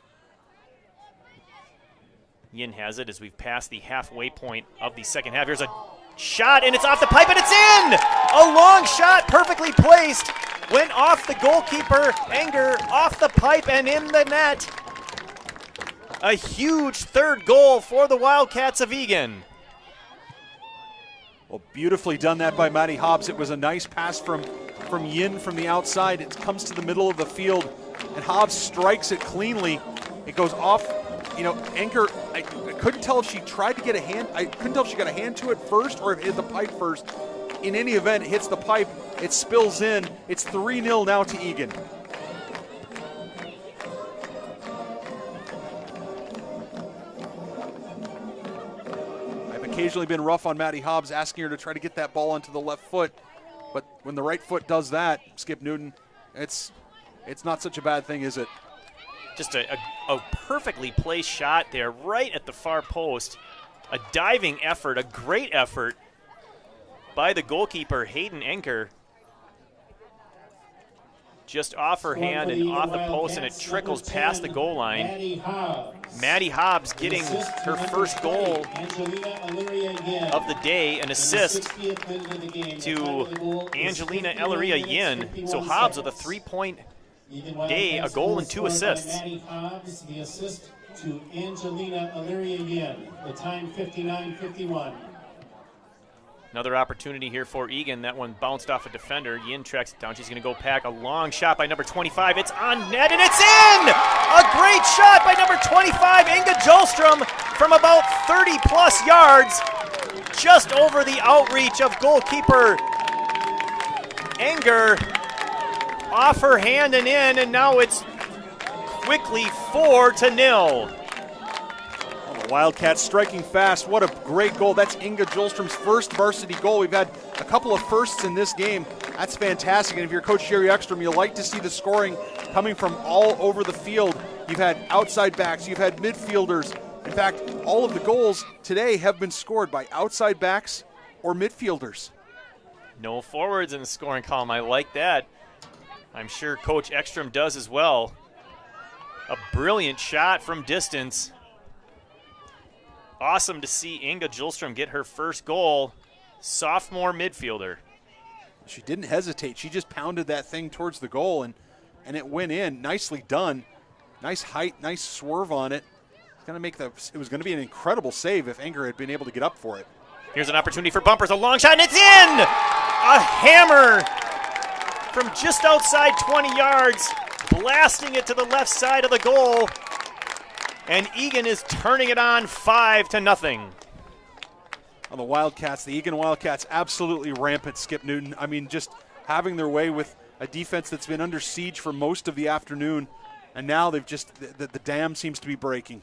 [SPEAKER 1] Yin has it as we've passed the halfway point of the second half. Here's a shot, and it's off the pipe, and it's in! A long shot, perfectly placed. Went off the goalkeeper, Enger, off the pipe and in the net. A huge third goal for the Wildcats of Eagan.
[SPEAKER 2] Well, beautifully done that by Maddie Hobbs. It was a nice pass from Yin from the outside. It comes to the middle of the field, and Hobbs strikes it cleanly. It goes off. You know, Enger, I couldn't tell if she tried to get a hand. I couldn't tell if she got a hand to it first or if it hit the pipe first. In any event, it hits the pipe. It spills in. It's 3-0 now to Eagan. I've occasionally been rough on Maddie Hobbs, asking her to try to get that ball onto the left foot. But when the right foot does that, Skip Newton, it's not such a bad thing, is it?
[SPEAKER 1] Just a perfectly placed shot there right at the far post. A diving effort, a great effort by the goalkeeper, Hayden Enker. Just off her hand and off the post, and it trickles past the goal line. Maddie Hobbs getting her first goal of the day, an assist to Angelina Elaria Yin. So Hobbs with a 3-point day, a goal and 2 assists.
[SPEAKER 3] Maddie Hobbs, the assist to Angelina Elaria Yin. The time 59-51.
[SPEAKER 1] Another opportunity here for Eagan. That one bounced off a defender. Yin tracks it down. She's going to go back. A long shot by number 25. It's on net, and it's in! A great shot by number 25, Inga Jolstrom, from about 30-plus yards, just over the outreach of goalkeeper Enger. Off her hand and in, and now it's quickly 4-0.
[SPEAKER 2] Wildcats striking fast. What a great goal. That's Inga Jolstrom's first varsity goal. We've had a couple of firsts in this game. That's fantastic. And if you're Coach Jerry Ekstrom, you like to see the scoring coming from all over the field. You've had outside backs. You've had midfielders. In fact, all of the goals today have been scored by outside backs or midfielders.
[SPEAKER 1] No forwards in the scoring column. I like that. I'm sure Coach Ekstrom does as well. A brilliant shot from distance. Awesome to see Inga Jolstrom get her first goal. Sophomore midfielder.
[SPEAKER 2] She didn't hesitate. She just pounded that thing towards the goal, and it went in. Nicely done. Nice height, nice swerve on it. It was going to be an incredible save if Enger had been able to get up for it.
[SPEAKER 1] Here's an opportunity for Bumpers. A long shot, and it's in! A hammer from just outside 20 yards, blasting it to the left side of the goal. And Eagan is turning it on 5-0.
[SPEAKER 2] On the Wildcats, the Eagan Wildcats absolutely rampant, Skip Newton. I mean, just having their way with a defense that's been under siege for most of the afternoon, and now they've just, the dam seems to be breaking.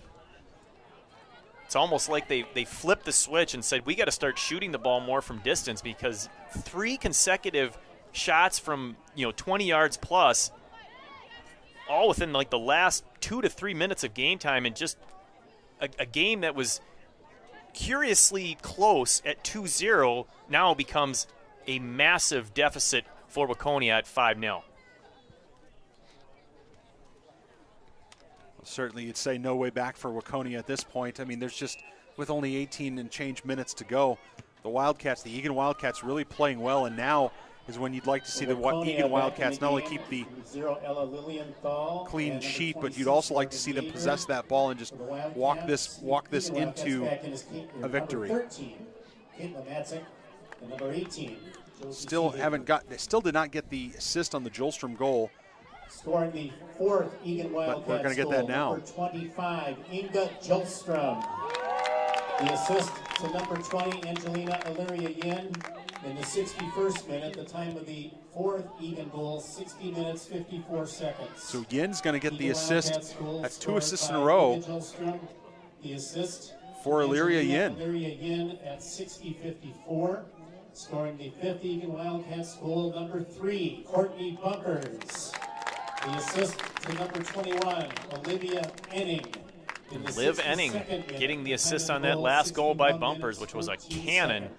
[SPEAKER 1] It's almost like they flipped the switch and said, we got to start shooting the ball more from distance, because 3 consecutive shots from 20 yards plus, all within like the last 2 to 3 minutes of game time, and just a game that was curiously close at 2-0 now becomes a massive deficit for Waconia at 5-0.
[SPEAKER 2] Certainly, you'd say no way back for Waconia at this point. I mean, there's just, with only 18 and change minutes to go, the Wildcats, the Eagan Wildcats really playing well, and now is when you'd like to see the Eagan Wildcats not only keep the clean sheet, but you'd also like to see them possess that ball and just walk this into a victory. Still did not get the assist on the Jolstrom goal.
[SPEAKER 3] Scoring the 4th Eagan Wildcats
[SPEAKER 2] we're going to get that now.
[SPEAKER 3] Number 25, Inga Jolstrom. The assist to number 20, Angelina Illyria Yin. In the 61st minute, the time of the 4th Eagan goal, 60 minutes, 54 seconds.
[SPEAKER 2] So Yin's going to get the assist. That's 2 assists in a row.
[SPEAKER 3] The assist
[SPEAKER 2] for Illyria Yin.
[SPEAKER 3] Illyria Yin at 60:54. Scoring the 5th Eagan Wildcats goal, number 3, Courtney Bumpers. The assist to number 21, Olivia Enning.
[SPEAKER 1] Liv Enning getting the assist on that last goal by Bumpers, which was a cannon.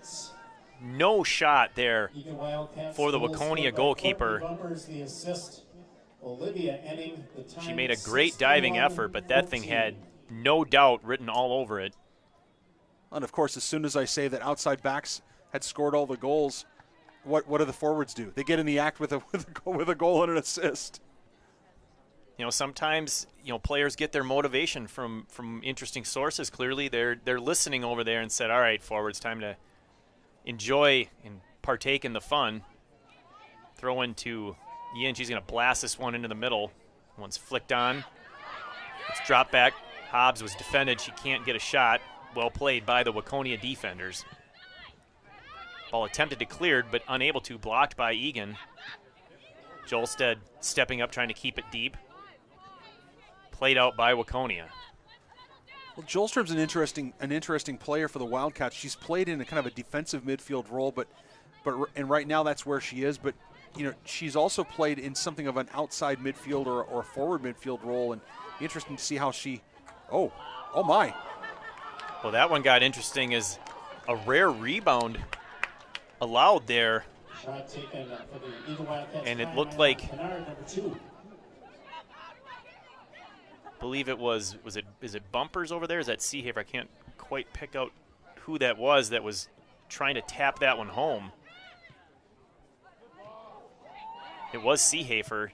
[SPEAKER 1] No shot there for the Waconia goalkeeper. She made a great diving effort, but that thing had no doubt written all over it.
[SPEAKER 2] And of course, as soon as I say that outside backs had scored all the goals, what do the forwards do? They get in the act with a goal and an assist.
[SPEAKER 1] You know, sometimes, you know, players get their motivation from interesting sources. Clearly, they're listening over there and said, all right, forwards, time to enjoy and partake in the fun. Throw into Yin. She's going to blast this one into the middle. One's flicked on. It's dropped back. Hobbs was defended. She can't get a shot. Well played by the Waconia defenders. Ball attempted to cleared, but unable to. Blocked by Eagan. Jolstad stepping up, trying to keep it deep. Played out by Waconia.
[SPEAKER 2] Well, Jolstrom's an interesting player for the Wildcats. She's played in a kind of a defensive midfield role, and right now that's where she is. But you know, she's also played in something of an outside midfield or forward midfield role, and interesting to see how she. Oh my!
[SPEAKER 1] Well, that one got interesting as a rare rebound allowed there, and it looked like. Believe it is it Bumpers over there? Is that Seahafer? I can't quite pick out who that was trying to tap that one home. It was Seahafer.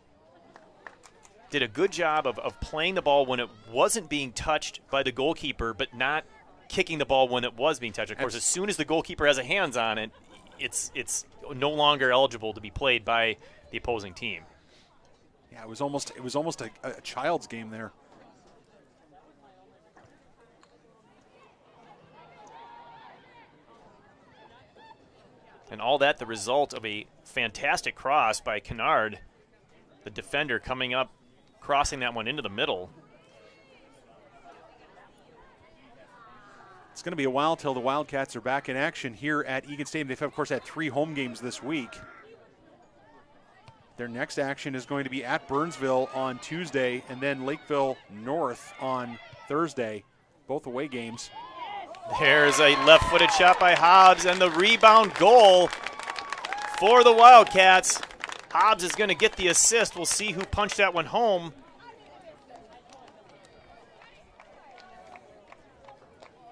[SPEAKER 1] Did a good job of playing the ball when it wasn't being touched by the goalkeeper, but not kicking the ball when it was being touched. Of course, as soon as the goalkeeper has a hands on it, it's no longer eligible to be played by the opposing team.
[SPEAKER 2] Yeah, it was almost a child's game there.
[SPEAKER 1] And all that the result of a fantastic cross by Kennard, the defender coming up, crossing that one into the middle.
[SPEAKER 2] It's going to be a while till the Wildcats are back in action here at Eagan Stadium. They've, of course, had 3 home games this week. Their next action is going to be at Burnsville on Tuesday and then Lakeville North on Thursday, both away games.
[SPEAKER 1] There's a left-footed shot by Hobbs and the rebound goal for the Wildcats. Hobbs is going to get the assist. We'll see who punched that one home.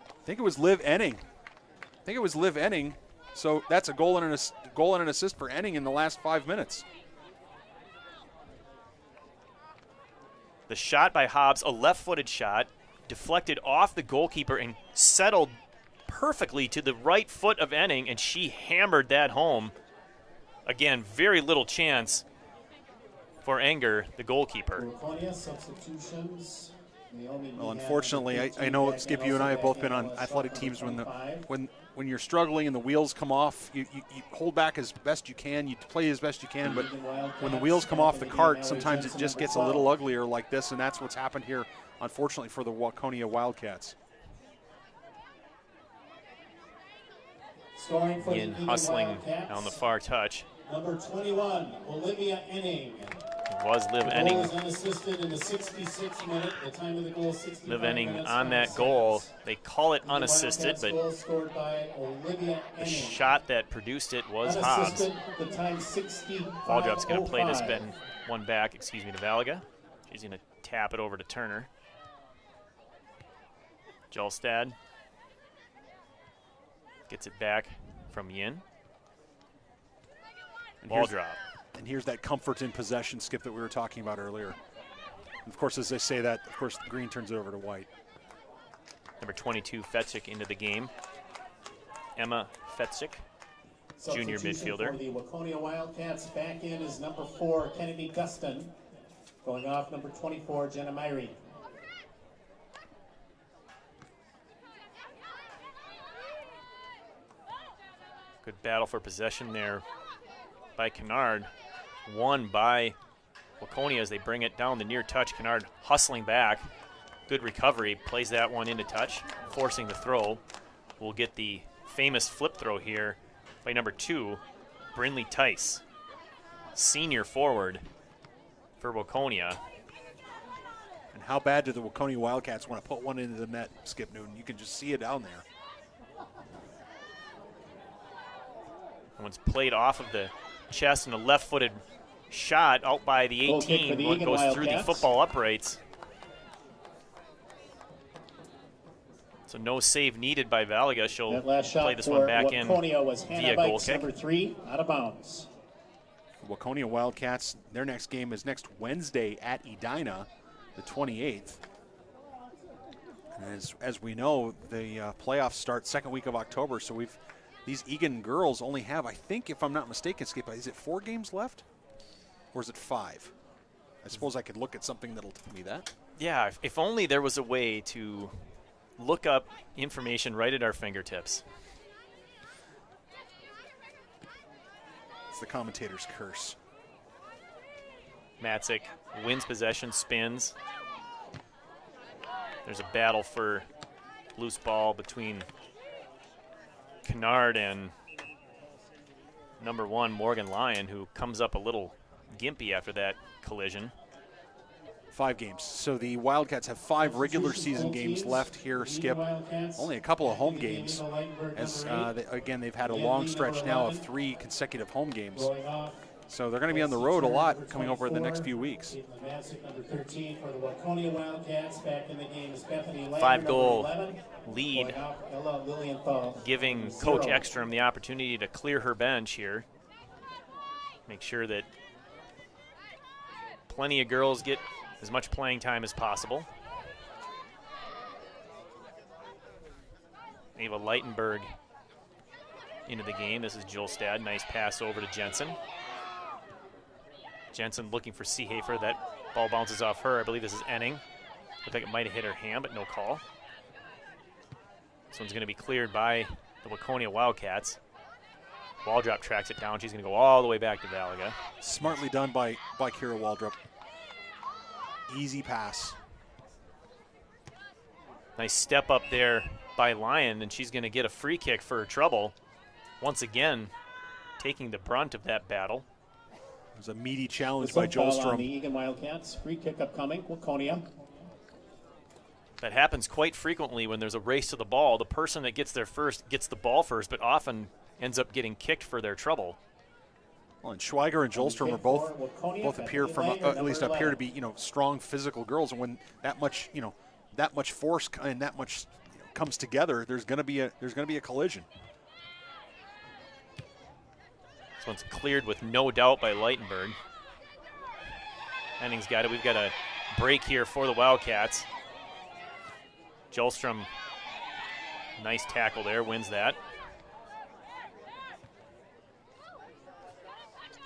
[SPEAKER 2] I think it was Liv Enning. So that's a goal and an assist for Enning in the last 5 minutes.
[SPEAKER 1] The shot by Hobbs, a left-footed shot, deflected off the goalkeeper and settled perfectly to the right foot of Enning, and she hammered that home. Again, very little chance for Enger, the goalkeeper.
[SPEAKER 2] Well, unfortunately, I know, Skip, you and I have both been on athletic teams when you're struggling and the wheels come off, you hold back as best you can, you play as best you can, but when the wheels come off the cart, sometimes it just gets a little uglier like this, and that's what's happened here, unfortunately, for the Waconia Wildcats.
[SPEAKER 1] Ian hustling on the far touch.
[SPEAKER 3] Number 21, Olivia Enning.
[SPEAKER 1] was Liv Enning.
[SPEAKER 3] Unassisted in the 66th minute. The time of the goal, 65
[SPEAKER 1] Liv Enning
[SPEAKER 3] minutes,
[SPEAKER 1] on
[SPEAKER 3] 5
[SPEAKER 1] that goal.
[SPEAKER 3] seconds.
[SPEAKER 1] They call it
[SPEAKER 3] The
[SPEAKER 1] unassisted,
[SPEAKER 3] Wildcats
[SPEAKER 1] but
[SPEAKER 3] goal scored by Olivia
[SPEAKER 1] the
[SPEAKER 3] Enning.
[SPEAKER 1] shot that produced it was Hobbs.
[SPEAKER 3] Unassisted, the time 65.
[SPEAKER 1] Waldrop's going to play this one back, to Valaga. She's going to tap it over to Turner. Jolstad gets it back from Yin. Ball drop.
[SPEAKER 2] And here's that comfort in possession, Skip, that we were talking about earlier. And of course, as they say that, of course, Green turns it over to White.
[SPEAKER 1] Number 22, Fetchik into the game. Emma Fetchik, junior midfielder.
[SPEAKER 3] For the Waconia Wildcats, back in is number 4, Kennedy Guston. Going off, number 24, Jenna Myrie.
[SPEAKER 1] Good battle for possession there by Kennard. Won by Waconia as they bring it down the near touch. Kennard hustling back. Good recovery. Plays that one into touch, forcing the throw. We'll get the famous flip throw here by number 2, Brynley Tice, senior forward for Waconia.
[SPEAKER 2] And how bad do the Waconia Wildcats want to put one into the net, Skip Newton? You can just see it down there.
[SPEAKER 1] One's played off of the chest and a left-footed shot out by the 18. One goes through the football uprights. So no save needed by Valaga. She'll play this one back in via goal kick.
[SPEAKER 3] Number 3, out of bounds.
[SPEAKER 2] Waconia Wildcats, their next game is next Wednesday at Edina, the 28th. And as we know, the playoffs start second week of October, so these Eagan girls only have, I think, if I'm not mistaken, Skip, is it 4 games left? Or is it 5? I suppose I could look at something that'll tell me that.
[SPEAKER 1] Yeah, if only there was a way to look up information right at our fingertips.
[SPEAKER 2] It's the commentator's curse.
[SPEAKER 1] Matzik wins possession, spins. There's a battle for loose ball between Kennard and number 1, Morgan Lyon, who comes up a little gimpy after that collision.
[SPEAKER 2] 5 games. So the Wildcats have 5 regular season games left here, Skip. Only a couple of home games. As they've had a long stretch now of 3 consecutive home games. So they're going to be on the road a lot coming over the next few weeks.
[SPEAKER 1] 5-goal lead, giving Coach Ekstrom the opportunity to clear her bench here. Make sure that plenty of girls get as much playing time as possible. Ava Leitenberg into the game. This is Jolstad. Nice pass over to Jensen. Jensen looking for Seehafer. That ball bounces off her. I believe this is Enning. Looked like it might have hit her hand, but no call. This one's going to be cleared by the Waconia Wildcats. Waldrop tracks it down. She's going to go all the way back to Valaga.
[SPEAKER 2] Smartly done by Kira Waldrop. Easy pass.
[SPEAKER 1] Nice step up there by Lyon, and she's going to get a free kick for her trouble. Once again, taking the brunt of that battle.
[SPEAKER 2] It was a meaty challenge by Jolstrom.
[SPEAKER 3] The Eagan Wildcats, free kick upcoming, Waconia.
[SPEAKER 1] That happens quite frequently when there's a race to the ball. The person that gets there first gets the ball first, but often ends up getting kicked for their trouble.
[SPEAKER 2] Well, and Schweiger and Jolstrom are both appear to be strong physical girls, and when that much force and that much comes together, there's going to be a collision.
[SPEAKER 1] This one's cleared with no doubt by Leitenberg. Henning's got it. We've got a break here for the Wildcats. Jolstrom, nice tackle there, wins that.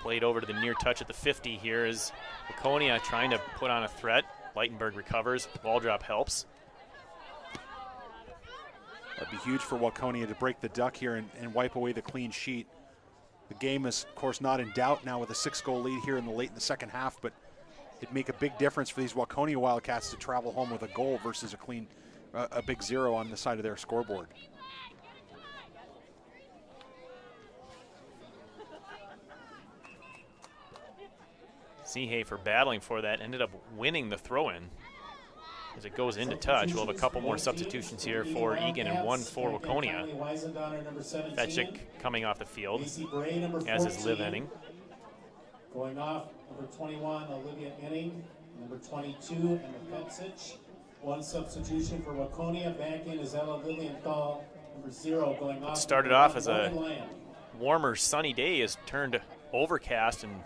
[SPEAKER 1] Played over to the near touch at the 50 here is Waconia trying to put on a threat. Leitenberg recovers. Waldrop helps.
[SPEAKER 2] That'd be huge for Waconia to break the duck here and wipe away the clean sheet. The game is, of course, not in doubt now with a 6-goal lead here late in the second half, but it'd make a big difference for these Waconia Wildcats to travel home with a goal versus a big 0 on the side of their scoreboard.
[SPEAKER 1] Seehafer battling for that, ended up winning the throw-in. As it goes into touch, we'll have a couple more substitutions here for Eagan and one for Waconia. Fetchik coming off the field, as is Liv Enning.
[SPEAKER 3] Going off, number 21, Olivia Enning. Number 22, Emma Petsic. One substitution for Waconia. Back in is Ella Lilienthal. Number 0 going off.
[SPEAKER 1] It started off as a warmer, sunny day, has turned overcast, and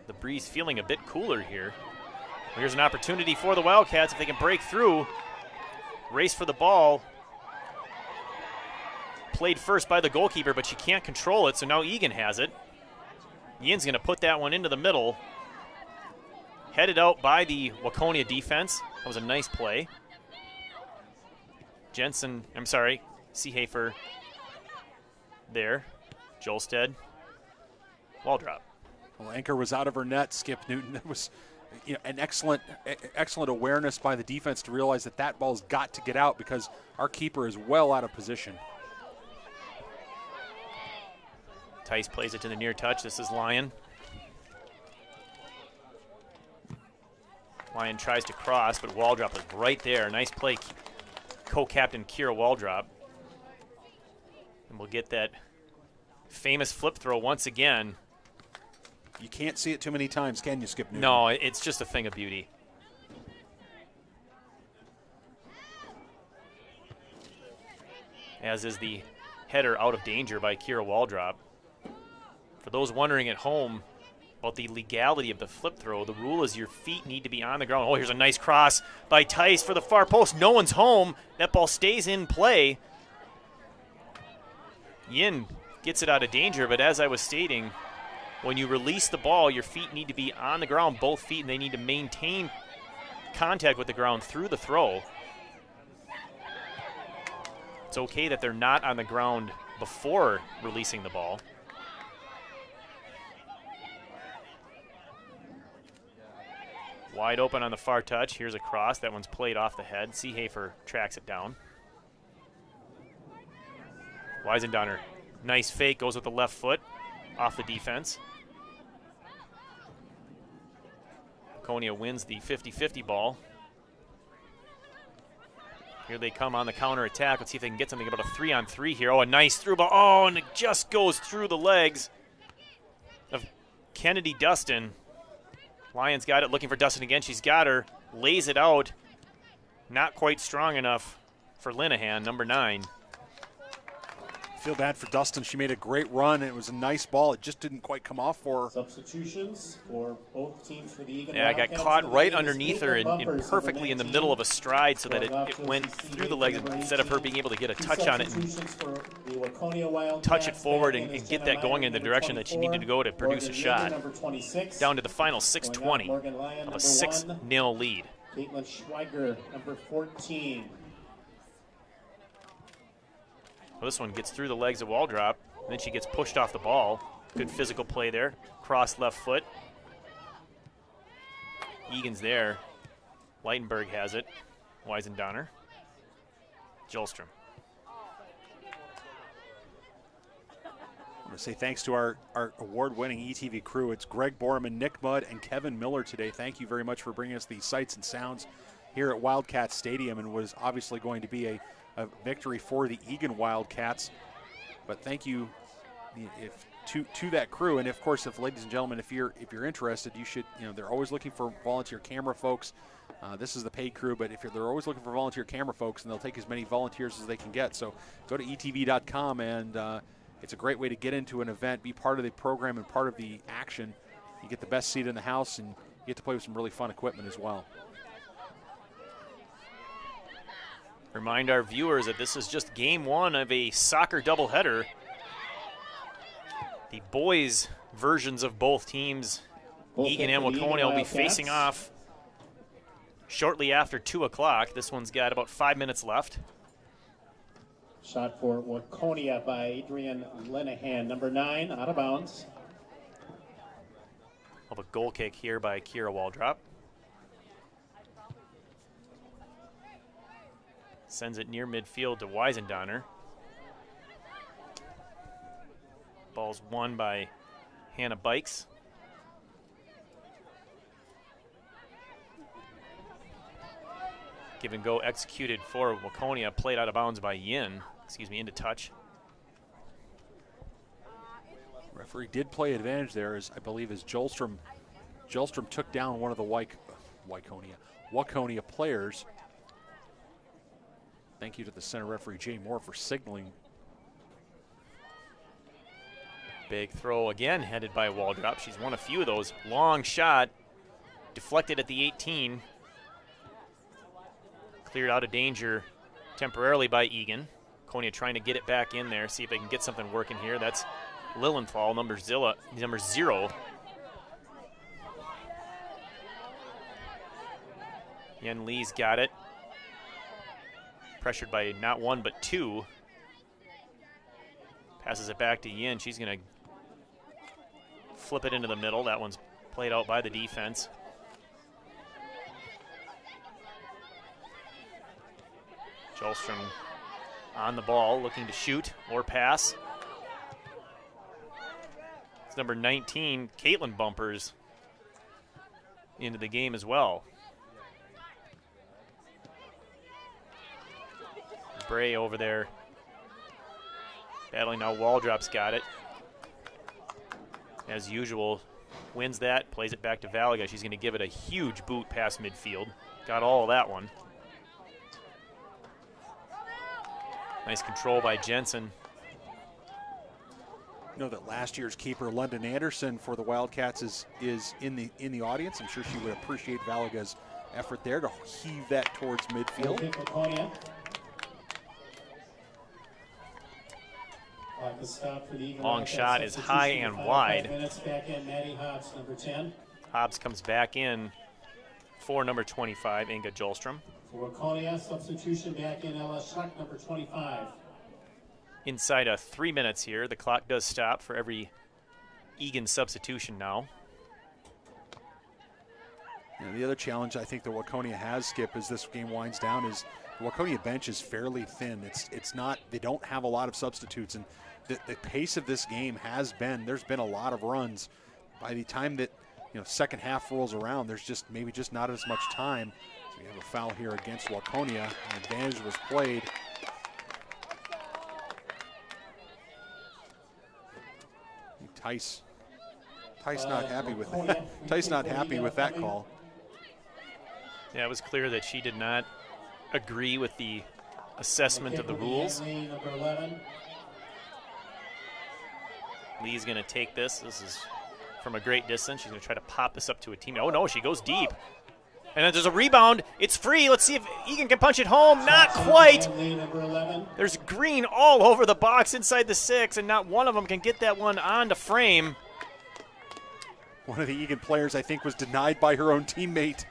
[SPEAKER 1] the breeze feeling a bit cooler here. Here's an opportunity for the Wildcats if they can break through. Race for the ball. Played first by the goalkeeper, but she can't control it, so now Eagan has it. Yin's going to put that one into the middle. Headed out by the Waconia defense. That was a nice play. Seehafer there. Jolstead. Ball drop.
[SPEAKER 2] Well, anchor was out of her net, Skip Newton. It was an excellent awareness by the defense to realize that ball's got to get out because our keeper is well out of position.
[SPEAKER 1] Tice plays it to the near touch. This is Lyon. Lyon tries to cross, but Waldrop is right there. Nice play, co-captain Kira Waldrop. And we'll get that famous flip throw once again.
[SPEAKER 2] You can't see it too many times, can you, Skip Newton?
[SPEAKER 1] No, it's just a thing of beauty. As is the header out of danger by Kira Waldrop. For those wondering at home about the legality of the flip throw, the rule is your feet need to be on the ground. Oh, here's a nice cross by Tice for the far post. No one's home. That ball stays in play. Yin gets it out of danger, but as I was stating, when you release the ball, your feet need to be on the ground, both feet, and they need to maintain contact with the ground through the throw. It's okay that they're not on the ground before releasing the ball. Wide open on the far touch. Here's a cross. That one's played off the head. Seehafer tracks it down. Weisendonner, nice fake, goes with the left foot off the defense. Waconia wins the 50-50 ball. Here they come on the counter attack. Let's see if they can get something about a 3-on-3 here. Oh, a nice through ball. Oh, and it just goes through the legs of Kennedy Dustin. Lyons got it, looking for Dustin again. She's got her, lays it out. Not quite strong enough for Linehan, number 9.
[SPEAKER 2] Feel bad for Dustin. She made a great run, and it was a nice ball. It just didn't quite come off for her.
[SPEAKER 3] Substitutions for both teams for the Eagan.
[SPEAKER 1] Yeah, I got caught right underneath her and perfectly in the middle of a stride so that it went through the legs instead of her being able to get a touch on it and touch it forward and get that going in the direction that she needed to go to produce a shot. Down to the final 6:20 of a 6-0 lead.
[SPEAKER 3] Caitlin Schweiger, number 14.
[SPEAKER 1] Well, this one gets through the legs of Waldrop, and then she gets pushed off the ball. Good physical play there. Cross left foot. Egan's there. Leitenberg has it. Weisendonner. Jolstrom.
[SPEAKER 2] I want to say thanks to our award-winning ETV crew. It's Greg Borman, Nick Mudd, and Kevin Miller today. Thank you very much for bringing us the sights and sounds here at Wildcats Stadium, and what is obviously going to be a victory for the Eagan Wildcats. But thank you to that crew, and of course, ladies and gentlemen, if you're interested, you should. They're always looking for volunteer camera folks. This is the paid crew, but they're always looking for volunteer camera folks, and they'll take as many volunteers as they can get. So go to etv.com, and it's a great way to get into an event, be part of the program and part of the action. You get the best seat in the house, and you get to play with some really fun equipment as well.
[SPEAKER 1] Remind our viewers that this is just game 1 of a soccer doubleheader. The boys' versions of both teams, Eagan and Waconia, will be facing off shortly after 2 o'clock. This one's got about 5 minutes left.
[SPEAKER 3] Shot for Waconia by Adrian Linehan, number 9, out of bounds.
[SPEAKER 1] Of a goal kick here by Kira Waldrop. Sends it near midfield to Weisendonner. Ball's won by Hannah Bikes. Give and go executed for Waconia, played out of bounds by Yin. Into touch.
[SPEAKER 2] Referee did play advantage there, as I believe as Jolstrom took down one of the Waconia players. Thank you to the center referee, Jay Moore, for signaling.
[SPEAKER 1] Big throw again, headed by Waldrop. She's won a few of those. Long shot, deflected at the 18. Cleared out of danger temporarily by Eagan. Waconia trying to get it back in there, see if they can get something working here. That's Lilienthal, number 0. Yen Lee's got it. Pressured by not one, but two. Passes it back to Yin. She's going to flip it into the middle. That one's played out by the defense. Jolstrom on the ball, looking to shoot or pass. It's number 19, Caitlin Bumpers, into the game as well. Bray over there battling now. Waldrop's got it. As usual, wins that, plays it back to Valaga. She's going to give it a huge boot past midfield. Got all of that one. Nice control by Jensen.
[SPEAKER 2] You know that last year's keeper, London Anderson, for the Wildcats is in the audience. I'm sure she would appreciate Valaga's effort there to heave that towards midfield.
[SPEAKER 1] Long shot is high and wide.
[SPEAKER 3] Back in, Maddie Hobbs, number 10.
[SPEAKER 1] Hobbs comes back in for number 25, Inga Jolstrom.
[SPEAKER 3] For Waconia, substitution back in, Ella Schuck, number 25.
[SPEAKER 1] Inside of 3 minutes here. The clock does stop for every Eagan substitution now.
[SPEAKER 2] And the other challenge I think that Waconia has, Skip, as this game winds down, is the Waconia bench is fairly thin. It's not, they don't have a lot of substitutes, and the pace of this game has been, there's been a lot of runs. By the time that, second half rolls around, there's just maybe just not as much time. So we have a foul here against Waconia. An advantage was played. Tice not happy with that. Tice not happy with that call.
[SPEAKER 1] Yeah, it was clear that she did not agree with the assessment of the rules. Lee's going to take this. This is from a great distance. She's going to try to pop this up to a teammate. Oh, no, she goes deep. And then there's a rebound. It's free. Let's see if Eagan can punch it home. Not quite. There's green all over the box inside the 6, and not one of them can get that one onto frame.
[SPEAKER 2] One of the Eagan players, I think, was denied by her own teammate.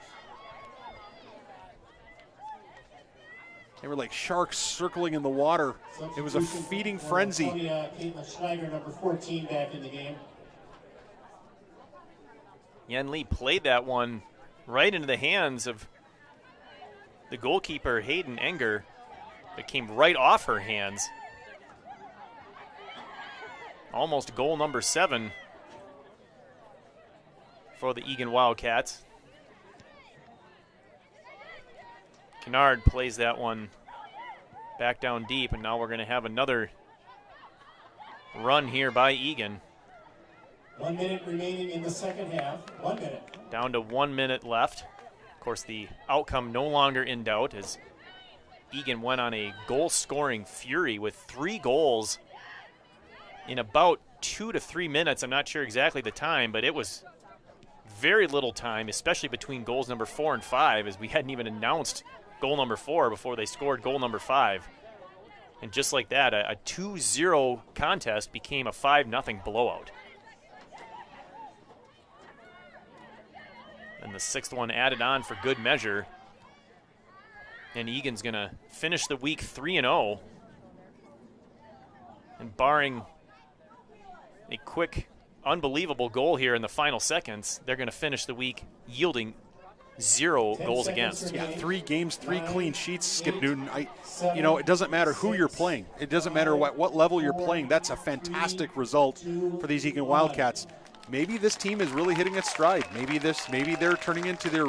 [SPEAKER 2] They were like sharks circling in the water. It was a feeding frenzy.
[SPEAKER 3] Caitlin Schneider, number 14, back in the game.
[SPEAKER 1] Yen Lee played that one right into the hands of the goalkeeper, Hayden Enger. That came right off her hands. Almost goal number 7 for the Eagan Wildcats. Kennard plays that one back down deep, and now we're going to have another run here by Eagan.
[SPEAKER 3] 1 minute remaining in the second half. 1 minute.
[SPEAKER 1] Down to 1 minute left. Of course, the outcome no longer in doubt as Eagan went on a goal-scoring fury with 3 goals in about 2 to 3 minutes. I'm not sure exactly the time, but it was very little time, especially between goals number 4 and 5, as we hadn't even announced goal number 4 before they scored goal number 5. And just like that, a 2-0 contest became a 5-0 blowout. And the 6th one added on for good measure. And Eagan's going to finish the week 3-0. And barring a quick, unbelievable goal here in the final seconds, they're going to finish the week yielding 0 goals against.
[SPEAKER 2] Yeah, 3 games, 3 clean sheets, Skip Newton. It doesn't matter who you're playing. It doesn't matter what level you're playing. That's a fantastic result for these Eagan Wildcats. maybe this team is really hitting its stride. Maybe they're turning into their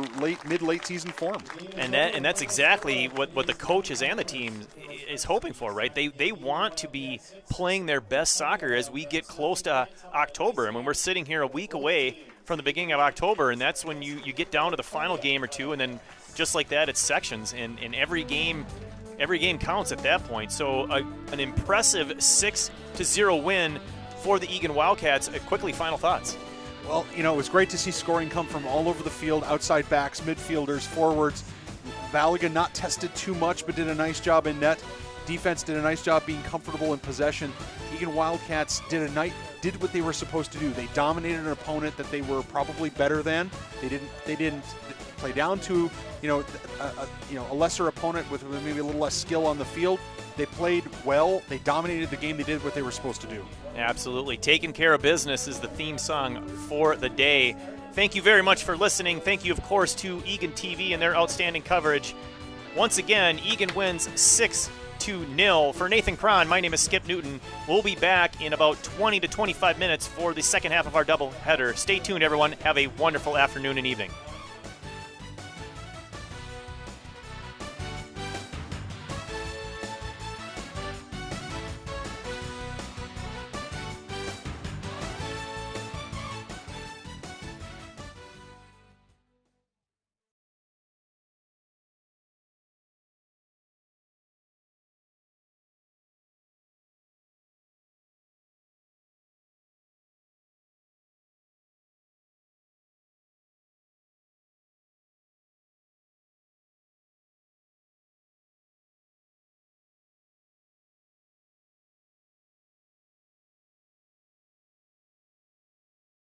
[SPEAKER 2] mid-late season form.
[SPEAKER 1] And that's exactly what the coaches and the team is hoping for, right? They want to be playing their best soccer as we get close to October. And when we're sitting here a week away from the beginning of October, and that's when you get down to the final game or two, and then just like that, it's sections, and every game counts at that point. So an impressive 6-0 win for the Eagan Wildcats. Quickly, final thoughts.
[SPEAKER 2] Well, it was great to see scoring come from all over the field, outside backs, midfielders, forwards. Valiga not tested too much, but did a nice job in net. Defense did a nice job being comfortable in possession. Eagan Wildcats did what they were supposed to do. They dominated an opponent that they were probably better than. They didn't play down to a lesser opponent with maybe a little less skill on the field. They played well. They dominated the game. They did what they were supposed to do.
[SPEAKER 1] Absolutely. Taking care of business is the theme song for the day. Thank you very much for listening. Thank you, of course, to Eagan TV and their outstanding coverage. Once again, Eagan wins 6-0. For Nathan Cron, my name is Skip Newton. We'll be back in about 20 to 25 minutes for the second half of our doubleheader. Stay tuned, everyone. Have a wonderful afternoon and evening.